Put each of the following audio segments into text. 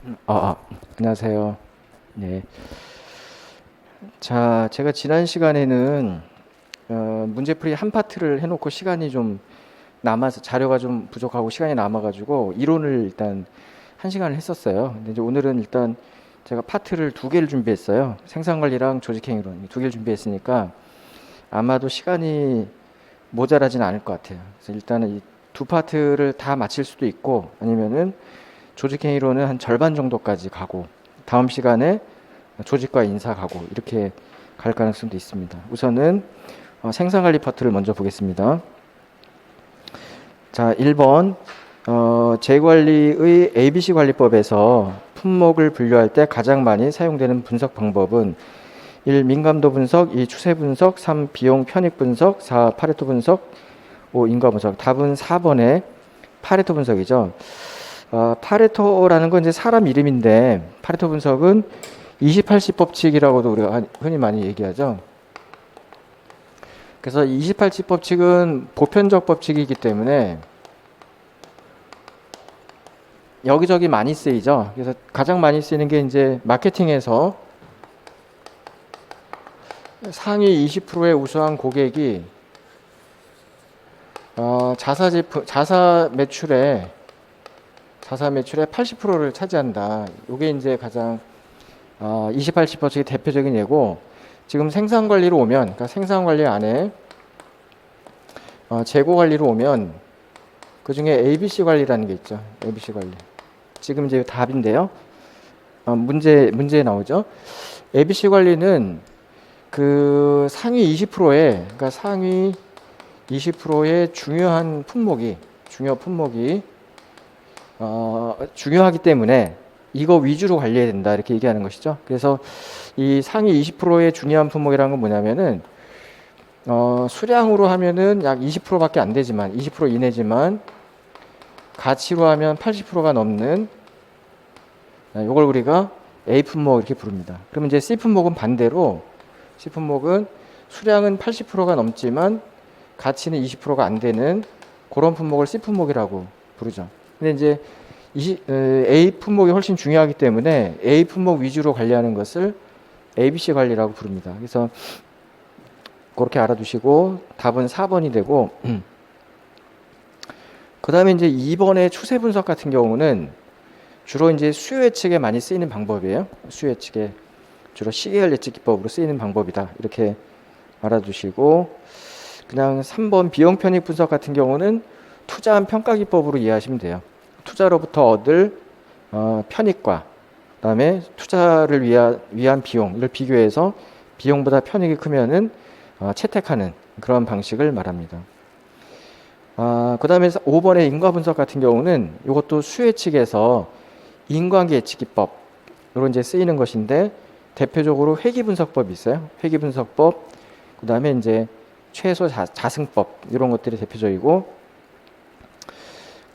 아, 아, 안녕하세요. 네. 자, 제가 지난 시간에는 문제풀이 한 파트를 해놓고 시간이 좀 남아서 자료가 좀 부족하고 시간이 남아가지고 이론을 일단 한 시간을 했었어요. 근데 이제 오늘은 일단 제가 파트를 두 개를 준비했어요. 생산관리랑 조직행위론 두 개를 준비했으니까 아마도 시간이 모자라진 않을 것 같아요. 그래서 일단은 이 두 파트를 다 마칠 수도 있고 아니면은 조직행위론은 한 절반 정도까지 가고 다음 시간에 조직과 인사 가고 이렇게 갈 가능성도 있습니다. 우선은 생산관리 파트를 먼저 보겠습니다. 자, 1번 재관리의 ABC 관리법에서 품목을 분류할 때 가장 많이 사용되는 분석 방법은 1. 민감도 분석, 2. 추세 분석, 3. 비용 편익 분석, 4. 파레토 분석, 5. 인과 분석. 답은 4번의 파레토 분석이죠. 파레토라는 건 이제 사람 이름인데 파레토 분석은 20-80 법칙이라고도 우리가 흔히 많이 얘기하죠. 그래서 20-80 법칙은 보편적 법칙이기 때문에 여기저기 많이 쓰이죠. 그래서 가장 많이 쓰이는 게 이제 마케팅에서 상위 20%의 우수한 고객이 자사 매출의 80%를 차지한다. 이게 이제 가장 20-80 법칙의 대표적인 예고, 지금 생산 관리로 오면, 그러니까 생산 관리 안에 재고 관리로 오면 그 중에 ABC 관리라는 게 있죠. ABC 관리. 지금 이제 답인데요. 문제에 나오죠. ABC 관리는 그 상위 20%의, 그러니까 상위 20%의 중요 품목이 중요하기 때문에 이거 위주로 관리해야 된다 이렇게 얘기하는 것이죠. 그래서 이 상위 20%의 중요한 품목이라는 건 뭐냐면은 수량으로 하면은 약 20%밖에 안 되지만 20% 이내지만 가치로 하면 80%가 넘는 이걸 우리가 A 품목 이렇게 부릅니다. 그러면 이제 C 품목은 반대로 C 품목은 수량은 80%가 넘지만 가치는 20%가 안 되는 그런 품목을 C 품목이라고 부르죠. 근데 이제 A 품목이 훨씬 중요하기 때문에 A 품목 위주로 관리하는 것을 ABC 관리라고 부릅니다. 그래서 그렇게 알아두시고 답은 4번이 되고 그 다음에 이제 2번의 추세 분석 같은 경우는 주로 이제 수요 예측에 많이 쓰이는 방법이에요. 수요 예측에 주로 시계열 예측 기법으로 쓰이는 방법이다. 이렇게 알아두시고 그냥 3번 비용 편익 분석 같은 경우는 투자한 평가 기법으로 이해하시면 돼요. 투자로부터 얻을 편익과 그다음에 투자를 위한 비용을 비교해서 비용보다 편익이 크면은 채택하는 그런 방식을 말합니다. 그다음에 5번의 인과 분석 같은 경우는 이것도 수요 측에서 인과관계 예측 기법으로 이제 쓰이는 것인데 대표적으로 회귀 분석법이 있어요. 회귀 분석법, 그다음에 이제 최소 자승법 이런 것들이 대표적이고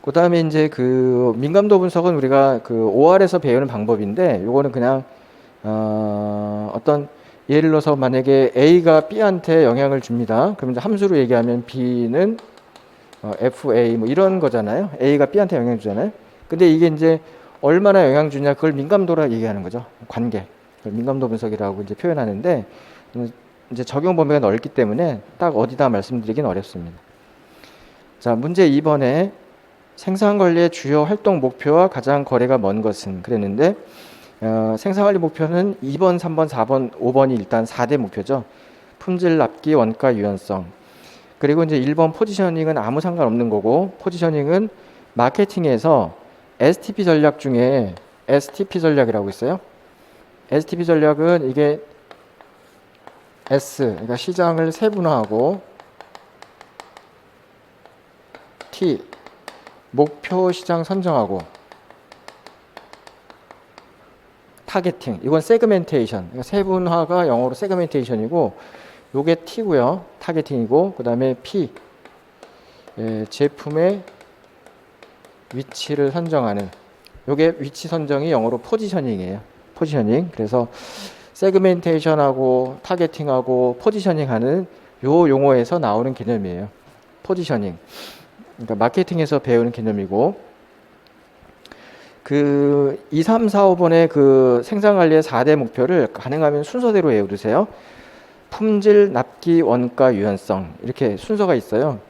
그 다음에 이제 그 민감도 분석은 우리가 그 OR에서 배우는 방법인데 요거는 그냥 어떤 예를 들어서 만약에 A가 B한테 영향을 줍니다. 그럼 이제 함수로 얘기하면 B는 FA 뭐 이런 거잖아요. A가 B한테 영향 주잖아요. 근데 이게 이제 얼마나 영향 주냐 그걸 민감도라 얘기하는 거죠. 관계. 민감도 분석이라고 이제 표현하는데 이제 적용 범위가 넓기 때문에 딱 어디다 말씀드리긴 어렵습니다. 자, 문제 2번에 생산관리의 주요 활동 목표와 가장 거리가 먼 것은 그랬는데 생산관리 목표는 2번, 3번, 4번, 5번이 일단 4대 목표죠. 품질, 납기, 원가, 유연성. 그리고 이제 1번 포지셔닝은 아무 상관없는 거고 포지셔닝은 마케팅에서 STP 전략 중에 STP 전략이라고 있어요. STP 전략은 이게 S, 그러니까 시장을 세분화하고 T, 목표 시장 선정하고 타겟팅, 이건 세그멘테이션, 그러니까 세분화가 영어로 세그멘테이션이고 요게 T고요. 타겟팅이고 그 다음에 P, 제품의 위치를 선정하는 요게 위치 선정이 영어로 포지셔닝이에요. 포지셔닝. 그래서 세그멘테이션하고 타겟팅하고 포지셔닝하는 요 용어에서 나오는 개념이에요. 포지셔닝. 그러니까 마케팅에서 배우는 개념이고 그 2, 3, 4, 5번의 그 생산관리의 4대 목표를 가능하면 순서대로 외워두세요. 품질, 납기, 원가, 유연성 이렇게 순서가 있어요.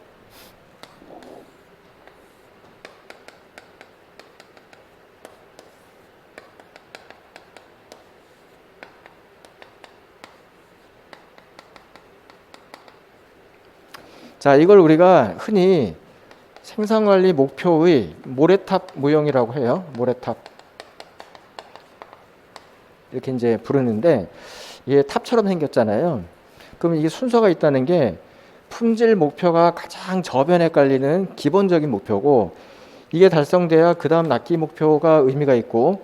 자, 이걸 우리가 흔히 생산관리 목표의 모래탑 모형이라고 해요. 모래탑. 이렇게 이제 부르는데 이게 탑처럼 생겼잖아요. 그러면 이게 순서가 있다는 게 품질 목표가 가장 저변에 깔리는 기본적인 목표고 이게 달성돼야 그 다음 납기 목표가 의미가 있고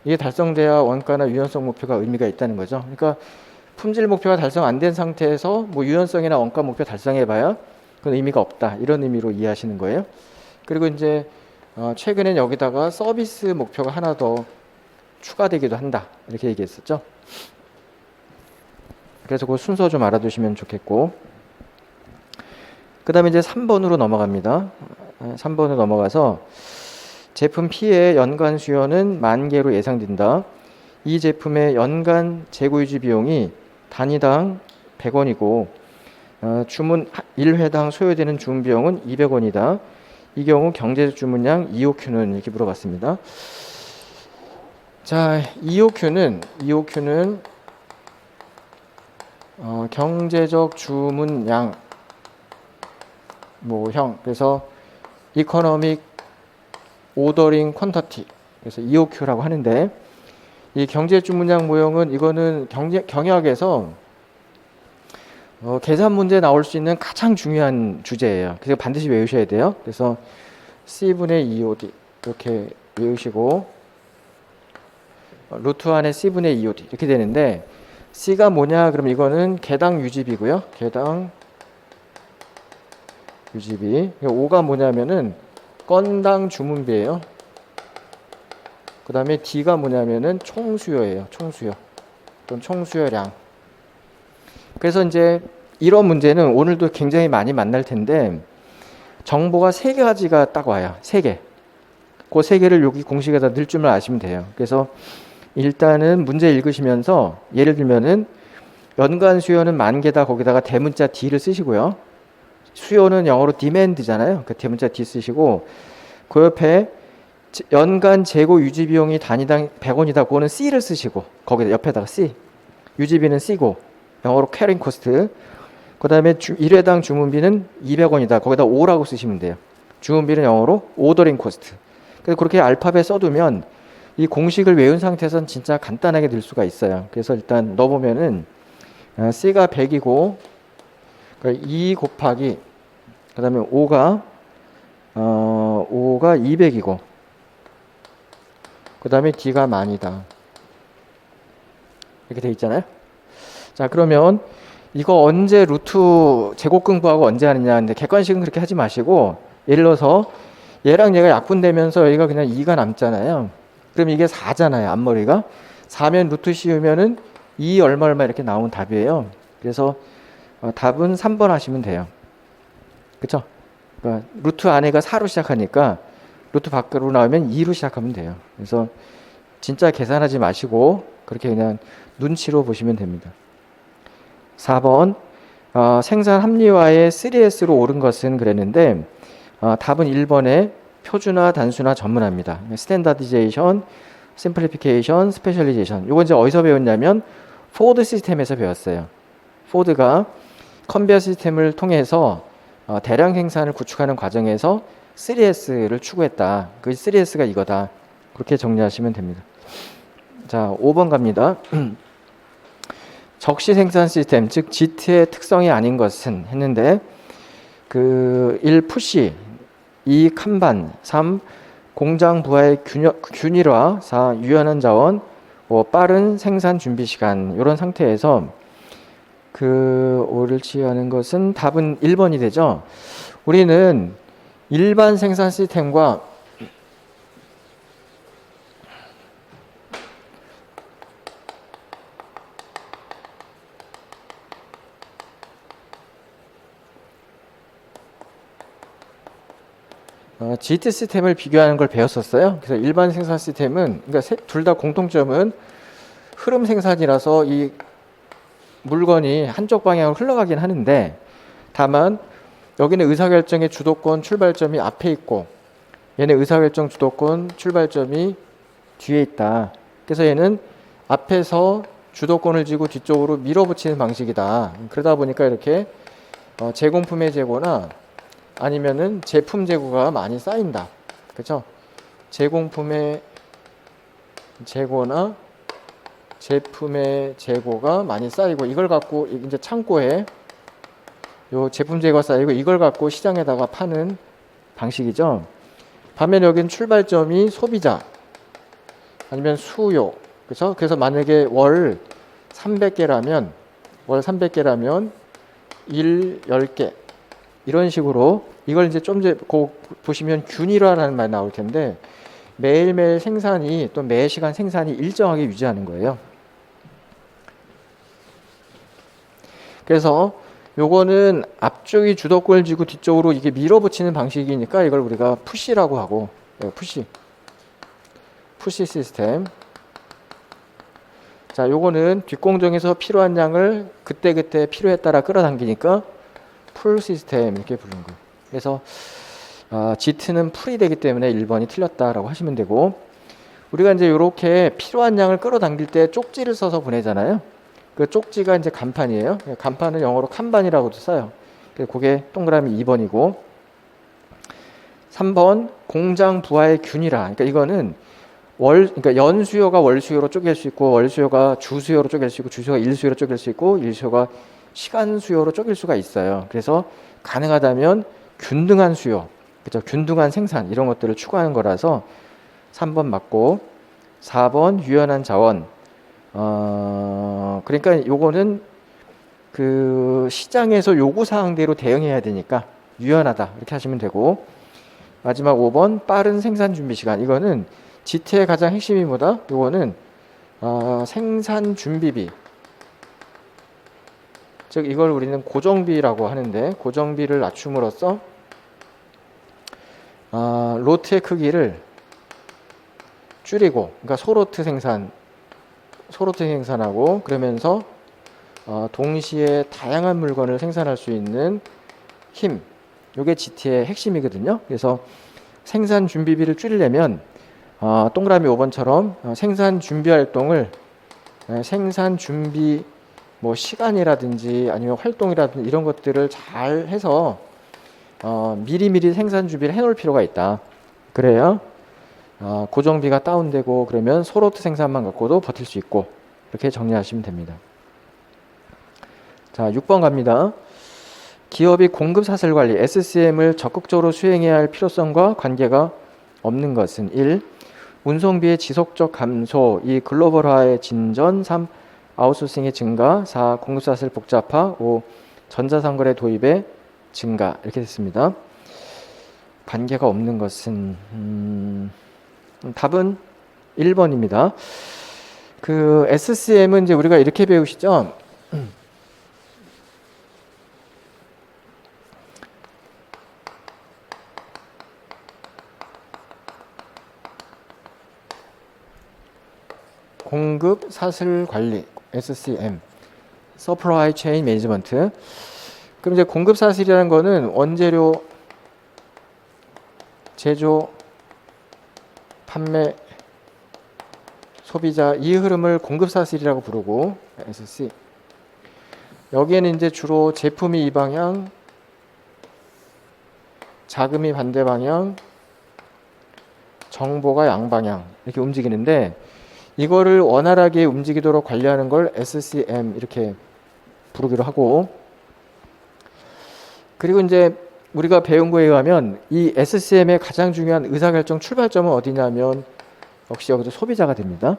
이게 달성돼야 원가나 유연성 목표가 의미가 있다는 거죠. 그러니까 품질 목표가 달성 안 된 상태에서 뭐 유연성이나 원가 목표 달성해봐야 그건 의미가 없다. 이런 의미로 이해하시는 거예요. 그리고 이제 최근엔 여기다가 서비스 목표가 하나 더 추가되기도 한다. 이렇게 얘기했었죠. 그래서 그 순서 좀 알아두시면 좋겠고 그 다음에 이제 3번으로 넘어갑니다. 3번으로 넘어가서 제품 P의 연간 수요는 10,000개로 예상된다. 이 제품의 연간 재고유지 비용이 단위당 100원이고 주문 1회당 소요되는 주문 비용은 200원이다. 이 경우 경제적 주문량 EOQ는 이렇게 물어봤습니다. 자, EOQ는 경제적 주문량 모형 그래서 Economic Ordering Quantity 그래서 EOQ라고 하는데 이 경제 주문량 모형은 이거는 경영학에서 계산 문제 나올 수 있는 가장 중요한 주제예요. 그래서 반드시 외우셔야 돼요. 그래서 C분의 EOD 이렇게 외우시고 루트 안에 C분의 EOD 이렇게 되는데 C가 뭐냐 그럼 이거는 개당 유지비고요. 개당 유지비. 5가 뭐냐면은 건당 주문비예요. 그 다음에 D가 뭐냐면은 총수요예요. 총수요. 또는 총수요량. 그래서 이제 이런 문제는 오늘도 굉장히 많이 만날 텐데 정보가 3가지가 딱 와요. 3개. 그 3개를 여기 공식에다 넣을 줄만 아시면 돼요. 그래서 일단은 문제 읽으시면서 예를 들면은 연간 수요는 10,000개다. 거기다가 대문자 D를 쓰시고요. 수요는 영어로 demand잖아요. 그 대문자 D 쓰시고 그 옆에 연간 재고 유지 비용이 단위당 100원이다. 그거는 C를 쓰시고 거기다 옆에다가 C. 유지비는 C고 영어로 carrying cost. 그 다음에 1회당 주문비는 200원이다. 거기다 O라고 쓰시면 돼요. 주문비는 영어로 ordering cost. 그래서 그렇게 알파벳 써두면 이 공식을 외운 상태에서는 진짜 간단하게 늘 수가 있어요. 그래서 일단 넣어보면은 C가 100이고 그러니까 2 곱하기 그 다음에 5가 200이고 그 다음에 D가 10,000이다. 이렇게 돼 있잖아요. 자, 그러면 이거 언제 루트 제곱 공부하고 언제 하느냐. 근데 객관식은 그렇게 하지 마시고 예를 들어서 얘랑 얘가 약분되면서 여기가 그냥 2가 남잖아요. 그럼 이게 4잖아요. 앞머리가. 4면 루트 씌우면은 2 얼마 이렇게 나오면 답이에요. 그래서 답은 3번 하시면 돼요. 그쵸? 그러니까 루트 안에가 4로 시작하니까 루트 밖으로 나오면 2로 시작하면 돼요. 그래서 진짜 계산하지 마시고 그렇게 그냥 눈치로 보시면 됩니다. 4번 생산 합리화의 3S로 옳은 것은 그랬는데 답은 1번에 표준화, 단순화, 전문화입니다. 스탠다디제이션, 심플리피케이션, 스페셜리제이션. 이거 이제 어디서 배웠냐면 포드 시스템에서 배웠어요. 포드가 컨베어 시스템을 통해서 대량 생산을 구축하는 과정에서 3S를 추구했다. 그 3S가 이거다. 그렇게 정리하시면 됩니다. 자, 5번 갑니다. 적시 생산 시스템, 즉 GT의 특성이 아닌 것은 했는데 1. 푸시 2. 칸반 3. 공장 부하의 균일화 4. 유연한 자원 5. 빠른 생산 준비 시간. 이런 상태에서 옳지 않은 것은 답은 1번이 되죠. 우리는 일반 생산 시스템과 GT 시스템을 비교하는 걸 배웠었어요. 그래서 일반 생산 시스템은, 그러니까 둘 다 공통점은 흐름 생산이라서 이 물건이 한쪽 방향으로 흘러가긴 하는데, 다만 여기는 의사결정의 주도권 출발점이 앞에 있고 얘는 의사결정 주도권 출발점이 뒤에 있다. 그래서 얘는 앞에서 주도권을 쥐고 뒤쪽으로 밀어붙이는 방식이다. 그러다 보니까 이렇게 제공품의 재고나 아니면은 제품 재고가 많이 쌓인다. 그렇죠? 제공품의 재고나 제품의 재고가 많이 쌓이고, 이걸 갖고 이제 창고에 요 제품 재고가 쌓이고 이걸 갖고 시장에다가 파는 방식이죠. 반면 여기는 출발점이 소비자 아니면 수요. 그렇죠? 그래서 만약에 월 300개라면 일 10개 이런 식으로, 이걸 이제 좀 이제 보시면 균일화라는 말이 나올 텐데, 매일매일 생산이 또 매 시간 생산이 일정하게 유지하는 거예요. 그래서 요거는 앞쪽이 주도권을 쥐고 뒤쪽으로 이게 밀어붙이는 방식이니까 이걸 우리가 푸시라고 하고, 푸시 시스템. 자, 요거는 뒷공정에서 필요한 양을 그때그때 필요에 따라 끌어당기니까 풀 시스템 이렇게 부르는 거예요. 그래서 GT는 풀이 되기 때문에 1번이 틀렸다라고 하시면 되고, 우리가 이제 이렇게 필요한 양을 끌어당길 때 쪽지를 써서 보내잖아요. 그 쪽지가 이제 간판이에요. 간판은 영어로 칸반이라고도 써요. 그게 동그라미 2번이고, 3번 공장 부하의 균이라. 그러니까 이거는 그러니까 연 수요가 월 수요로 쪼갤 수 있고, 월 수요가 주 수요로 쪼갤 수 있고, 주 수요가 일 수요로 쪼갤 수 있고, 일 수요가 시간 수요로 쪼갤 수가 있어요. 그래서 가능하다면 균등한 수요, 그렇죠? 균등한 생산 이런 것들을 추구하는 거라서 3번 맞고, 4번 유연한 자원. 그러니까 요거는 그 시장에서 요구 사항대로 대응해야 되니까 유연하다 이렇게 하시면 되고, 마지막 5번 빠른 생산 준비 시간. 이거는 GT의 가장 핵심이 뭐다? 요거는 생산 준비비, 즉 이걸 우리는 고정비라고 하는데, 고정비를 낮춤으로써 로트의 크기를 줄이고, 그러니까 소로트 생산하고, 그러면서 동시에 다양한 물건을 생산할 수 있는 힘, 이게 GT의 핵심이거든요. 그래서 생산 준비비를 줄이려면 동그라미 5번처럼 생산 준비 활동을, 생산 준비 뭐 시간이라든지 아니면 활동이라든지 이런 것들을 잘 해서 미리미리 생산 준비를 해놓을 필요가 있다. 그래야 고정비가 다운되고, 그러면 소로트 생산만 갖고도 버틸 수 있고, 이렇게 정리하시면 됩니다. 자, 6번 갑니다. 기업이 공급 사슬 관리 SCM을 적극적으로 수행해야 할 필요성과 관계가 없는 것은 1. 운송비의 지속적 감소, 2. 글로벌화의 진전, 3. 아웃소싱의 증가, 4. 공급 사슬 복잡화, 5. 전자상거래 도입의 증가. 이렇게 됐습니다. 관계가 없는 것은 답은 1번입니다. 그 SCM은 이제 우리가 이렇게 배우시죠. 공급 사슬 관리, SCM, Supply Chain Management. 그럼 이제 공급 사슬이라는 거는 원재료, 제조, 판매, 소비자, 이 흐름을 공급 사슬이라고 부르고, SC. 여기에는 이제 주로 제품이 이 방향, 자금이 반대 방향, 정보가 양방향 이렇게 움직이는데, 이거를 원활하게 움직이도록 관리하는 걸 SCM 이렇게 부르기로 하고, 그리고 이제 우리가 배운 거에 의하면 이 SCM의 가장 중요한 의사결정 출발점은 어디냐면 역시 여기서 소비자가 됩니다.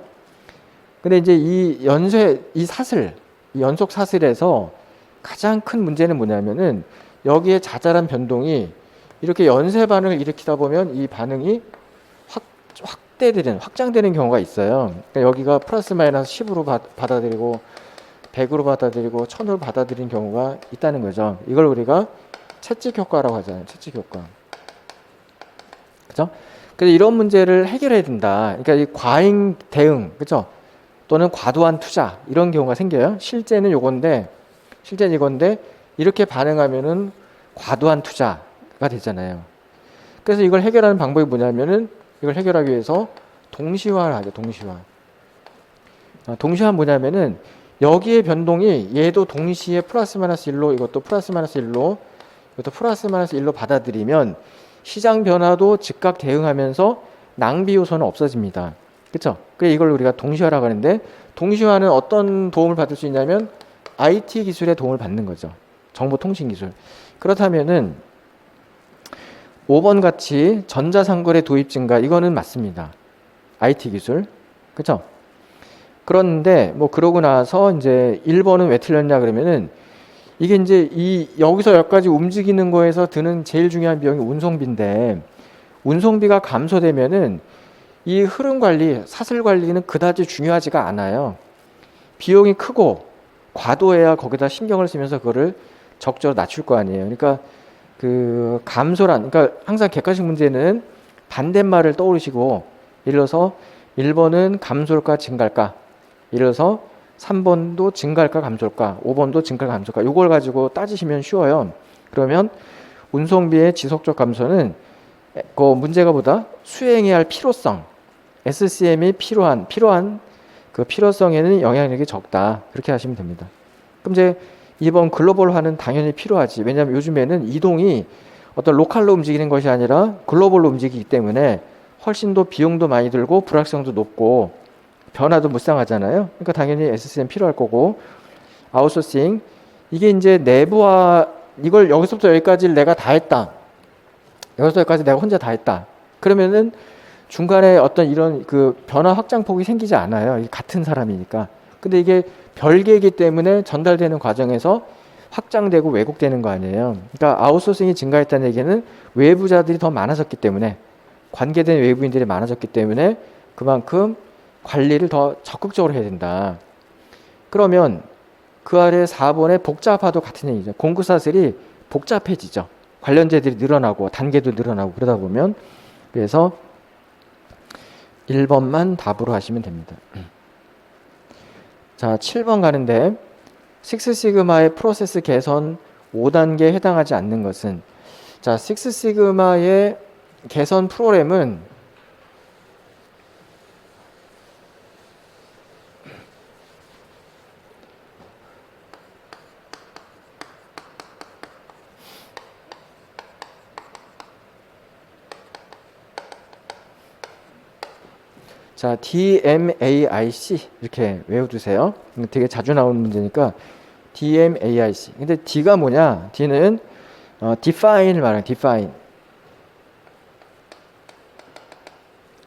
근데 이제 이 연속 사슬에서 가장 큰 문제는 뭐냐면은 여기에 자잘한 변동이 이렇게 연쇄 반응을 일으키다 보면 이 반응이 확장되는 경우가 있어요. 그러니까 여기가 플러스 마이너스 10으로 받아들이고 100으로 받아들이고 1000으로 받아들이는 경우가 있다는 거죠. 이걸 우리가 채찍 효과라고 하잖아요. 채찍 효과. 그죠? 그래서 이런 문제를 해결해야 된다. 그러니까 이 과잉 대응, 그죠? 또는 과도한 투자 이런 경우가 생겨요. 실제는 이건데 이렇게 반응하면은 과도한 투자가 되잖아요. 그래서 이걸 해결하는 방법이 뭐냐면은 이걸 해결하기 위해서 동시화를 하죠. 동시화는 뭐냐면은 여기에 변동이 얘도 동시에 플러스 마이너스 1로 이것도 플러스 마이너스 1로 이것도 플러스 마이너스 1로 받아들이면 시장 변화도 즉각 대응하면서 낭비 요소는 없어집니다. 그렇죠? 그래서 이걸 우리가 동시화라고 하는데 동시화는 어떤 도움을 받을 수 있냐면 IT 기술의 도움을 받는 거죠. 정보통신 기술. 그렇다면은 5번 같이 전자상거래 도입 증가 이거는 맞습니다. IT 기술. 그렇죠? 그런데 뭐 그러고 나서 이제 1번은 왜 틀렸냐 그러면은 이게 이제 이 여기서 여기까지 움직이는 거에서 드는 제일 중요한 비용이 운송비인데 운송비가 감소되면은 이 흐름 관리, 사슬 관리는 그다지 중요하지가 않아요. 비용이 크고 과도해야 거기다 신경을 쓰면서 그거를 적절히 낮출 거 아니에요. 그러니까 그 감소란, 그러니까 항상 객관식 문제는 반대말을 떠올리시고 예를 들어서 1번은 감소일까 증가일까? 예를 들어서 3번도 증가할까 감소할까? 5번도 증가할까 감소할까? 이걸 가지고 따지시면 쉬워요. 그러면 운송비의 지속적 감소는 그 문제가 보다 수행해야 할 필요성, SCM이 필요한 그 필요성에는 영향력이 적다. 그렇게 하시면 됩니다. 그럼 이제 이번 글로벌화는 당연히 필요하지. 왜냐하면 요즘에는 이동이 어떤 로컬로 움직이는 것이 아니라 글로벌로 움직이기 때문에 훨씬 더 비용도 많이 들고 불확실성도 높고 변화도 무쌍하잖아요. 그러니까 당연히 SCM 필요할 거고 아웃소싱 이게 이제 내부화 이걸 여기서부터 여기까지 내가 다 했다. 여기서 여기까지 내가 혼자 다 했다. 그러면은 중간에 어떤 이런 그 변화 확장폭이 생기지 않아요. 같은 사람이니까. 근데 이게 별개이기 때문에 전달되는 과정에서 확장되고 왜곡되는 거 아니에요. 그러니까 아웃소싱이 증가했다는 얘기는 외부자들이 더 많아졌기 때문에 관계된 외부인들이 많아졌기 때문에 그만큼 관리를 더 적극적으로 해야 된다. 그러면 그 아래 4번의 복잡화도 같은 얘기죠. 공구사슬이 복잡해지죠. 관련제들이 늘어나고 단계도 늘어나고 그러다 보면 그래서 1번만 답으로 하시면 됩니다. 자, 7번 가는데 식스시그마의 프로세스 개선 5단계에 해당하지 않는 것은 자, 식스시그마의 개선 프로그램은 자, DMAIC 이렇게 외워두세요. 되게 자주 나오는 문제니까 DMAIC. 근데 D가 뭐냐? D는 define을 말해요. define.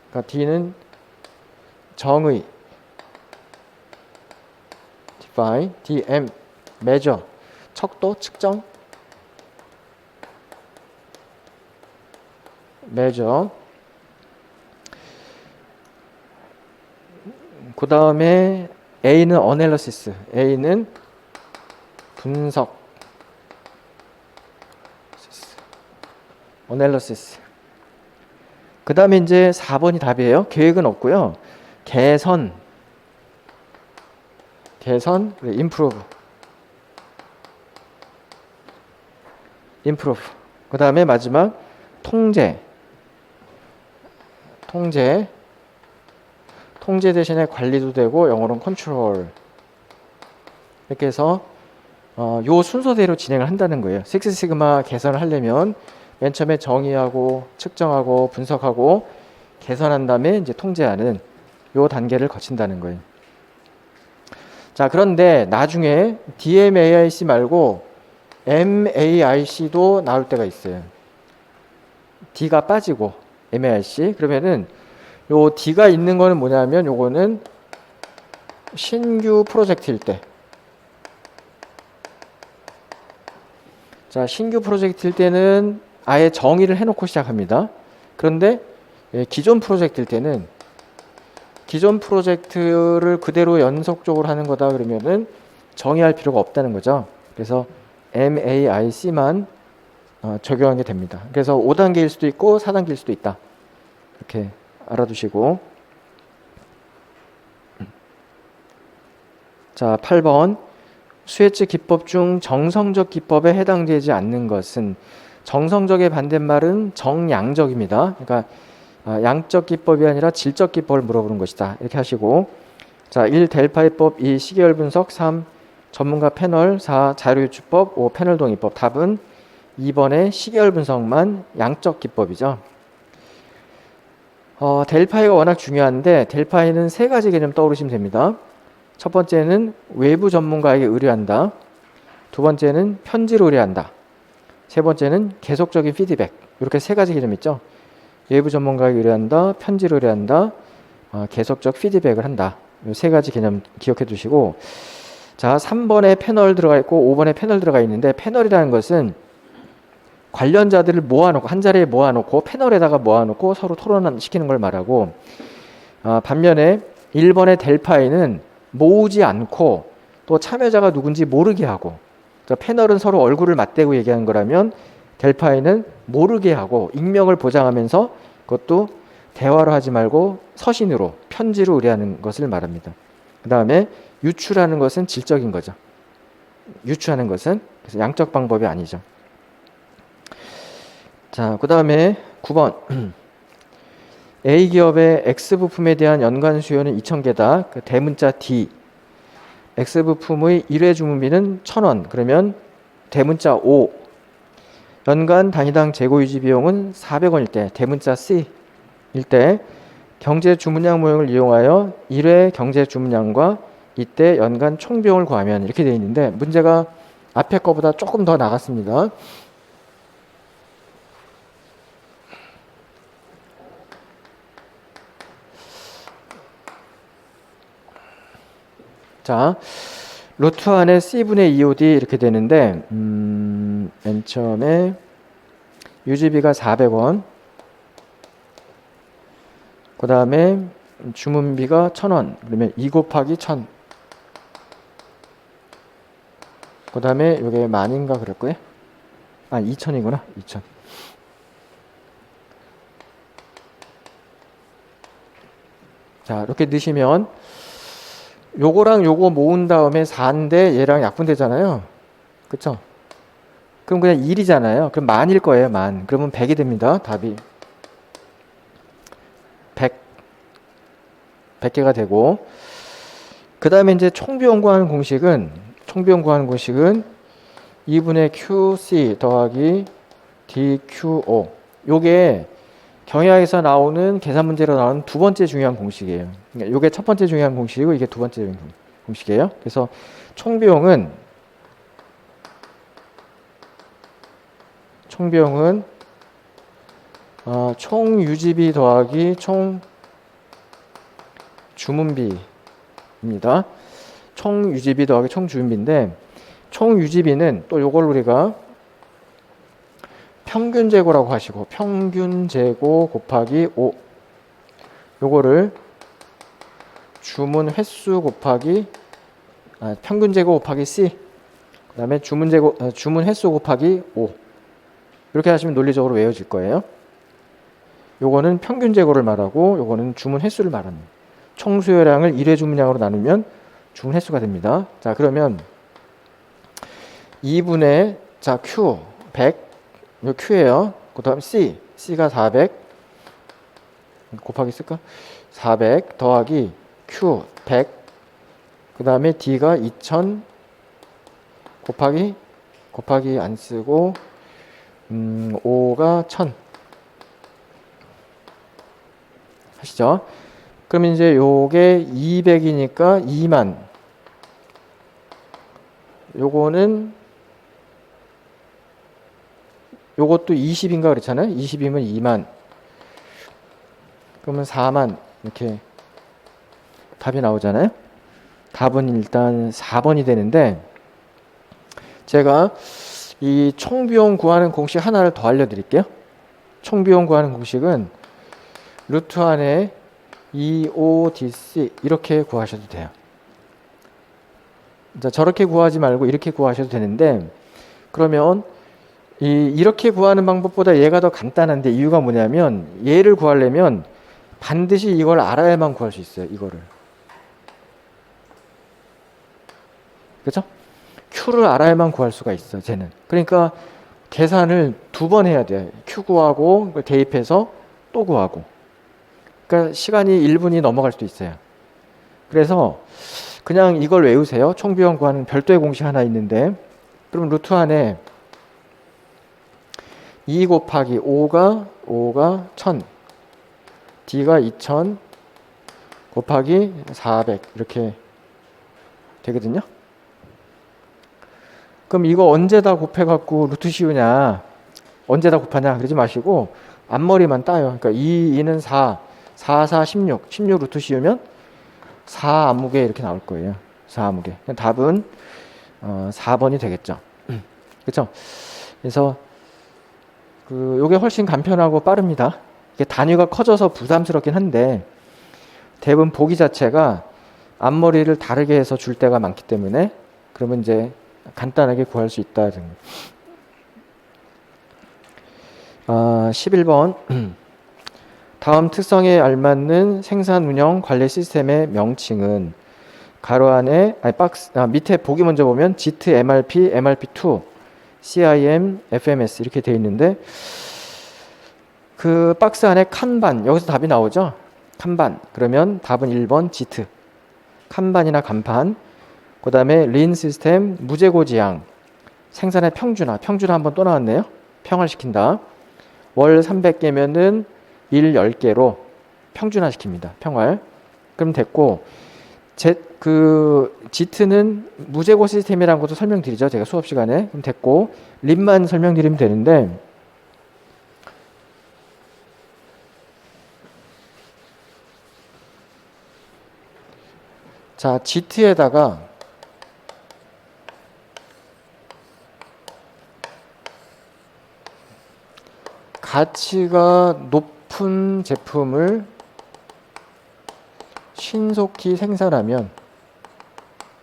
그러니까 D는 정의. define. DM measure. 척도, 측정. measure. 그 다음에 A는 analysis, A는 분석, analysis. 그 다음에 이제 4번이 답이에요. 계획은 없고요. 개선, improve. 그 다음에 마지막 통제 대신에 관리도 되고 영어로는 컨트롤. 이렇게 해서 요 순서대로 진행을 한다는 거예요. 식스시그마 개선을 하려면 맨 처음에 정의하고 측정하고 분석하고 개선한 다음에 이제 통제하는 요 단계를 거친다는 거예요. 자, 그런데 나중에 DMAIC 말고 MAIC도 나올 때가 있어요. D가 빠지고 MAIC. 그러면은 요 D가 있는 거는 뭐냐면 요거는 신규 프로젝트일 때. 자, 신규 프로젝트일 때는 아예 정의를 해놓고 시작합니다. 그런데 기존 프로젝트일 때는 기존 프로젝트를 그대로 연속적으로 하는 거다 그러면은 정의할 필요가 없다는 거죠. 그래서 MAIC만 적용하게 됩니다. 그래서 5단계일 수도 있고 4단계일 수도 있다. 이렇게 알아두시고. 자, 8번. 수혜측 기법 중 정성적 기법에 해당되지 않는 것은, 정성적의 반대말은 정양적입니다. 그러니까 양적 기법이 아니라 질적 기법을 물어보는 것이다. 이렇게 하시고. 자, 1. 델파이법, 2. 시계열 분석, 3. 전문가 패널, 4. 자료유추법, 5. 패널 동의법. 답은 2번의 시계열 분석만 양적 기법이죠. 델파이가 워낙 중요한데 델파이는 세 가지 개념 떠오르시면 됩니다. 첫 번째는 외부 전문가에게 의뢰한다. 두 번째는 편지로 의뢰한다. 세 번째는 계속적인 피드백. 이렇게 세 가지 개념 있죠. 외부 전문가에게 의뢰한다, 편지로 의뢰한다, 계속적 피드백을 한다. 이 세 가지 개념 기억해 두시고. 자, 3번에 패널 들어가 있고 5번에 패널 들어가 있는데, 패널이라는 것은 관련자들을 모아놓고 한자리에 모아놓고 패널에다가 모아놓고 서로 토론시키는 걸 말하고, 반면에 1번의 델파이는 모으지 않고 또 참여자가 누군지 모르게 하고, 패널은 서로 얼굴을 맞대고 얘기하는 거라면 델파이는 모르게 하고 익명을 보장하면서 그것도 대화로 하지 말고 서신으로 편지로 의뢰하는 것을 말합니다. 그 다음에 유추라는 것은 질적인 거죠. 유추하는 것은 그래서 양적 방법이 아니죠. 자, 그 다음에 9번. A기업의 X부품에 대한 연간 수요는 2,000개다. 그 대문자 D. X부품의 1회 주문비는 1,000원. 그러면 대문자 O. 연간 단위당 재고 유지 비용은 400원일 때, 대문자 C. 일 때, 경제 주문량 모형을 이용하여 1회 경제 주문량과 이때 연간 총 비용을 구하면, 이렇게 되어 있는데 문제가 앞에 거보다 조금 더 나갔습니다. 자, 루트 안에 C분의 2OD 이렇게 되는데, 맨 처음에 유지비가 400원, 그 다음에 주문비가 1,000원, 그러면 2 곱하기 1,000, 그 다음에 이게 만인가 그럴 거예요? 2,000이구나, 2,000. 자, 이렇게 넣으시면 요거랑 요거 모은 다음에 4인데 얘랑 약분되잖아요. 그쵸? 그럼 그냥 1이잖아요. 그럼 만일 거예요, 만. 그러면 100이 됩니다, 답이. 100개가 되고. 그 다음에 이제 총비용 구하는 공식은 2분의 QC 더하기 DQO. 요게 경영학에서 나오는 계산 문제로 나오는 두 번째 중요한 공식이에요. 그러니까 이게 첫 번째 중요한 공식이고 이게 두 번째 중요한 공식이에요. 그래서 총비용은 총 유지비 더하기 총 주문비입니다. 총 유지비 더하기 총 주문비인데, 총 유지비는 또 요걸 우리가 평균 재고라고 하시고, 평균 재고 곱하기 5, 요거를 주문 횟수 곱하기 평균 재고 곱하기 C, 그 다음에 주문 횟수 곱하기 5, 이렇게 하시면 논리적으로 외워질 거예요. 요거는 평균 재고를 말하고 요거는 주문 횟수를 말합니다. 총 수요량을 1회 주문량으로 나누면 주문 횟수가 됩니다. 자, 그러면 2분의 Q 100, 요 Q예요. 그 다음 C가 400 곱하기 쓸까? 400 더하기 Q 100, 그 다음에 D가 2000 곱하기 안 쓰고 5가 1000 하시죠. 그럼 이제 요게 200이니까 2만, 요것도 20인가 그렇잖아요. 20이면 2만, 그러면 4만, 이렇게 답이 나오잖아요. 답은 일단 4번이 되는데, 제가 이 총비용 구하는 공식 하나를 더 알려드릴게요. 총비용 구하는 공식은 루트 안에 EODC 이렇게 구하셔도 돼요. 자, 저렇게 구하지 말고 이렇게 구하셔도 되는데, 그러면 이렇게 구하는 방법보다 얘가 더 간단한데, 이유가 뭐냐면 얘를 구하려면 반드시 이걸 알아야만 구할 수 있어요. 이거를. 그렇죠? Q를 알아야만 구할 수가 있어. 쟤는. 그러니까 계산을 2번 해야 돼. Q 구하고 그걸 대입해서 또 구하고. 그러니까 시간이 1분이 넘어갈 수도 있어요. 그래서 그냥 이걸 외우세요. 총비용 구하는 별도의 공식 하나 있는데, 그럼 루트 안에 2 곱하기 5가 1000, D가 2000 곱하기 400 이렇게 되거든요. 그럼 이거 언제다 곱해갖고 루트 씌우냐, 언제다 곱하냐 그러지 마시고 앞머리만 따요. 그러니까 2는 4, 4, 4, 16, 16 루트 씌우면 4 암무게 이렇게 나올 거예요. 4 암무게. 답은 4번이 되겠죠. 그렇죠? 그래서 요게 훨씬 간편하고 빠릅니다. 이게 단위가 커져서 부담스럽긴 한데 대부분 보기 자체가 앞머리를 다르게 해서 줄 때가 많기 때문에 그러면 이제 간단하게 구할 수 있다. 11번 다음 특성에 알맞는 생산 운영 관리 시스템의 명칭은 가로 안에 밑에 보기 먼저 보면 JIT, MRP, MRP2, CIM, FMS 이렇게 되어 있는데 그 박스 안에 칸반, 여기서 답이 나오죠. 칸반. 그러면 답은 1번 JIT. 칸반이나 간판. 그 다음에 린 시스템, 무재고지향. 생산의 평준화. 평준화 한번 또 나왔네요. 평활시킨다. 월 300개면은 일 10개로 평준화시킵니다. 평활. 그럼 됐고, JIT는 무재고 시스템이라는 것도 설명드리죠. 제가 수업 시간에. 그럼 됐고, 린만 설명드리면 되는데, 자, JIT에다가 가치가 높은 제품을 신속히 생산하면,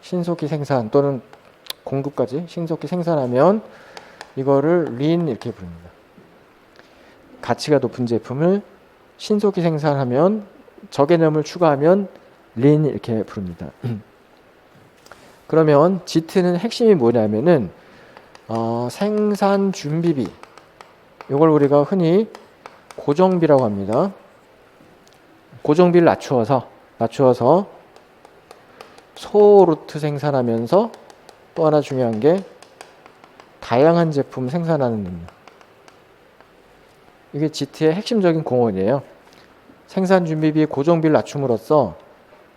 신속히 생산 또는 공급까지 신속히 생산하면 이거를 린 이렇게 부릅니다. 가치가 높은 제품을 신속히 생산하면 저 개념을 추가하면 린 이렇게 부릅니다. 그러면 JIT는 핵심이 뭐냐면은 생산 준비비, 이걸 우리가 흔히 고정비라고 합니다. 고정비를 낮추어서 소루트 생산하면서 또 하나 중요한 게 다양한 제품 생산하는 능력. 이게 JIT의 핵심적인 공헌이에요. 생산 준비비 고정비를 낮춤으로써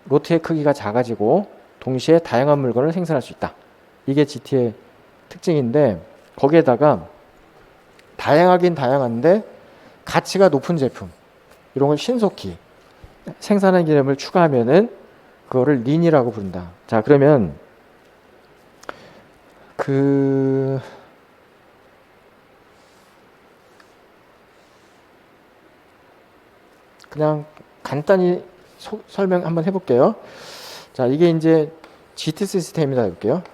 로트의 크기가 작아지고 동시에 다양한 물건을 생산할 수 있다. 이게 JIT의 특징인데 거기에다가 다양하긴 다양한데 가치가 높은 제품 이런 걸 신속히 생산하는 개념을 추가하면은 그거를 린이라고 부른다. 자, 그러면 그냥 간단히 설명 한번 해볼게요. 자, 이게 이제 JIT 시스템이다 해볼게요.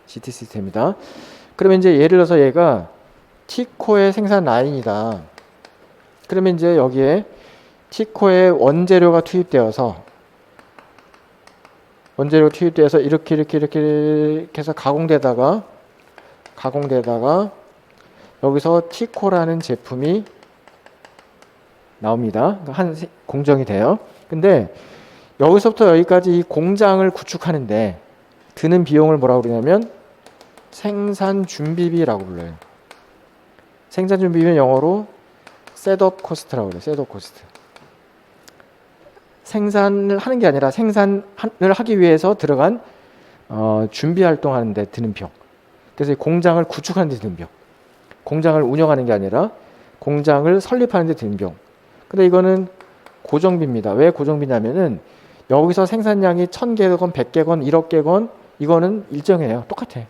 JIT 시스템이다. 그러면 이제 예를 들어서 얘가 T코의 생산 라인이다. 그러면 이제 여기에 T코의 원재료가 투입되어서 이렇게 해서 가공되다가 여기서 T코라는 제품이 나옵니다. 한 공정이 돼요. 근데 여기서부터 여기까지 이 공장을 구축하는데 드는 비용을 뭐라고 그러냐면 생산 준비비라고 불러요. 생산 준비비는 영어로 셋업 코스트라고 그래요. 셋업 코스트. 생산을 하는 게 아니라 생산을 하기 위해서 들어간 준비 활동하는 데 드는 비용. 그래서 공장을 구축하는 데 드는 비용. 공장을 운영하는 게 아니라 공장을 설립하는 데 드는 비용. 근데 이거는 고정비입니다. 왜 고정비냐면은 여기서 생산량이 1000개건 100개건 1억 개건 이거는 일정해요. 똑같아.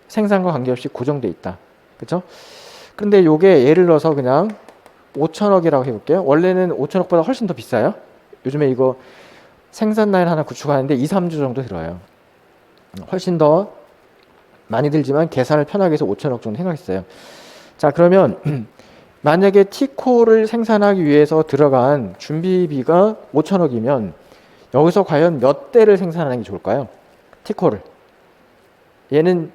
생산과 관계없이 고정돼 있다. 그렇죠? 그런데 요게 예를 들어서 그냥 5천억이라고 해볼게요. 원래는 5천억보다 훨씬 더 비싸요. 요즘에 이거 생산 라인 하나 구축하는데 2, 3주 정도 들어요. 훨씬 더 많이 들지만 계산을 편하게 해서 5천억 정도 생각했어요. 자, 그러면 만약에 T코를 생산하기 위해서 들어간 준비비가 5천억이면 여기서 과연 몇 대를 생산하는 게 좋을까요? T코를. 얘는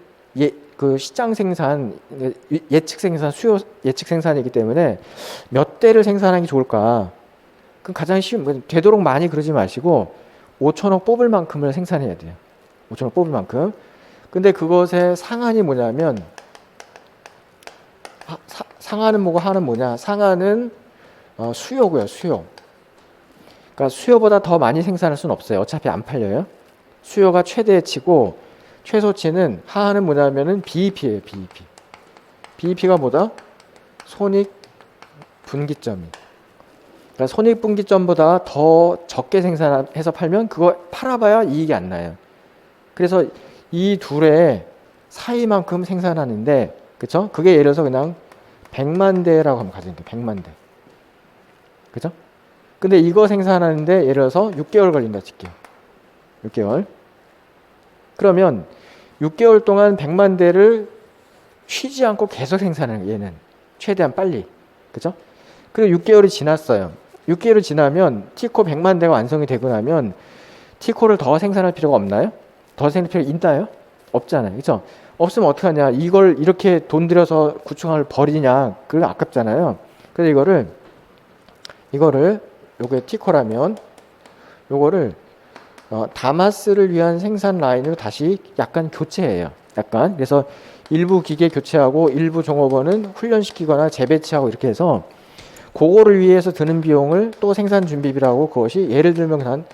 그 시장 생산, 예측 생산, 수요 예측 생산이기 때문에 몇 대를 생산하는 게 좋을까? 그 가장 쉬운, 되도록 많이 그러지 마시고 5천억 뽑을 만큼을 생산해야 돼요. 5천억 뽑을 만큼. 근데 그것의 상한이 뭐냐면, 상한은 뭐고 하는 뭐냐? 상한은 수요고요, 수요. 그러니까 수요보다 더 많이 생산할 수는 없어요. 어차피 안 팔려요. 수요가 최대치고 최소치는 하한은 뭐냐면은 BEP예요, BEP. BEP가 뭐다? 손익 분기점이. 그러니까 손익 분기점보다 더 적게 생산해서 팔면 그거 팔아봐야 이익이 안 나요. 그래서 이 둘의 사이만큼 생산하는데, 그쵸? 그게 예를 들어서 그냥 100만 대라고 하면 가정할게요. 100만 대. 그죠? 근데 이거 생산하는데 예를 들어서 6개월 걸린다 칠게요. 6개월. 그러면 6개월 동안 100만 대를 쉬지 않고 계속 생산하는 거예요. 얘는. 최대한 빨리. 그죠? 그리고 6개월이 지났어요. 6개월이 지나면 T코 100만 대가 완성이 되고 나면 T코를 더 생산할 필요가 없나요? 더 생산할 필요가 있나요? 없잖아요. 그죠? 없으면 어떡하냐. 이걸 이렇게 돈 들여서 구축함을 버리냐. 그거 아깝잖아요. 그래서 이거를 요게 T코라면 요거를 다마스를 위한 생산 라인으로 다시 약간 교체해요. 약간. 그래서 일부 기계 교체하고 일부 종업원은 훈련시키거나 재배치하고 이렇게 해서 그거를 위해서 드는 비용을 또 생산 준비비라고, 그것이 예를 들면 한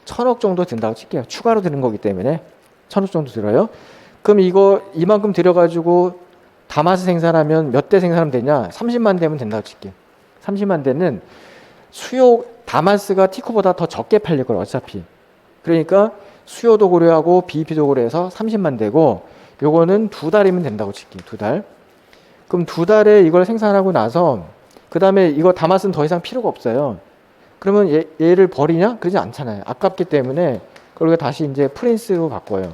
1,000억 정도 든다고 칠게요. 추가로 드는 거기 때문에 1,000억 정도 들어요. 그럼 이만큼 들여가지고 다마스 생산하면 몇 대 생산하면 되냐? 30만 대면 된다고 칠게요. 30만 대는 다마스가 T코보다 더 적게 팔릴 거예요. 어차피. 그러니까 수요도 고려하고 BEP도 고려해서 30만 대고, 요거는 2달이면 된다고 칠게요. 2달. 그럼 2달에 이걸 생산하고 나서 그 다음에 이거 다마스는 더 이상 필요가 없어요. 그러면 얘를 버리냐? 그러지 않잖아요. 아깝기 때문에 그걸 다시 이제 프린스로 바꿔요.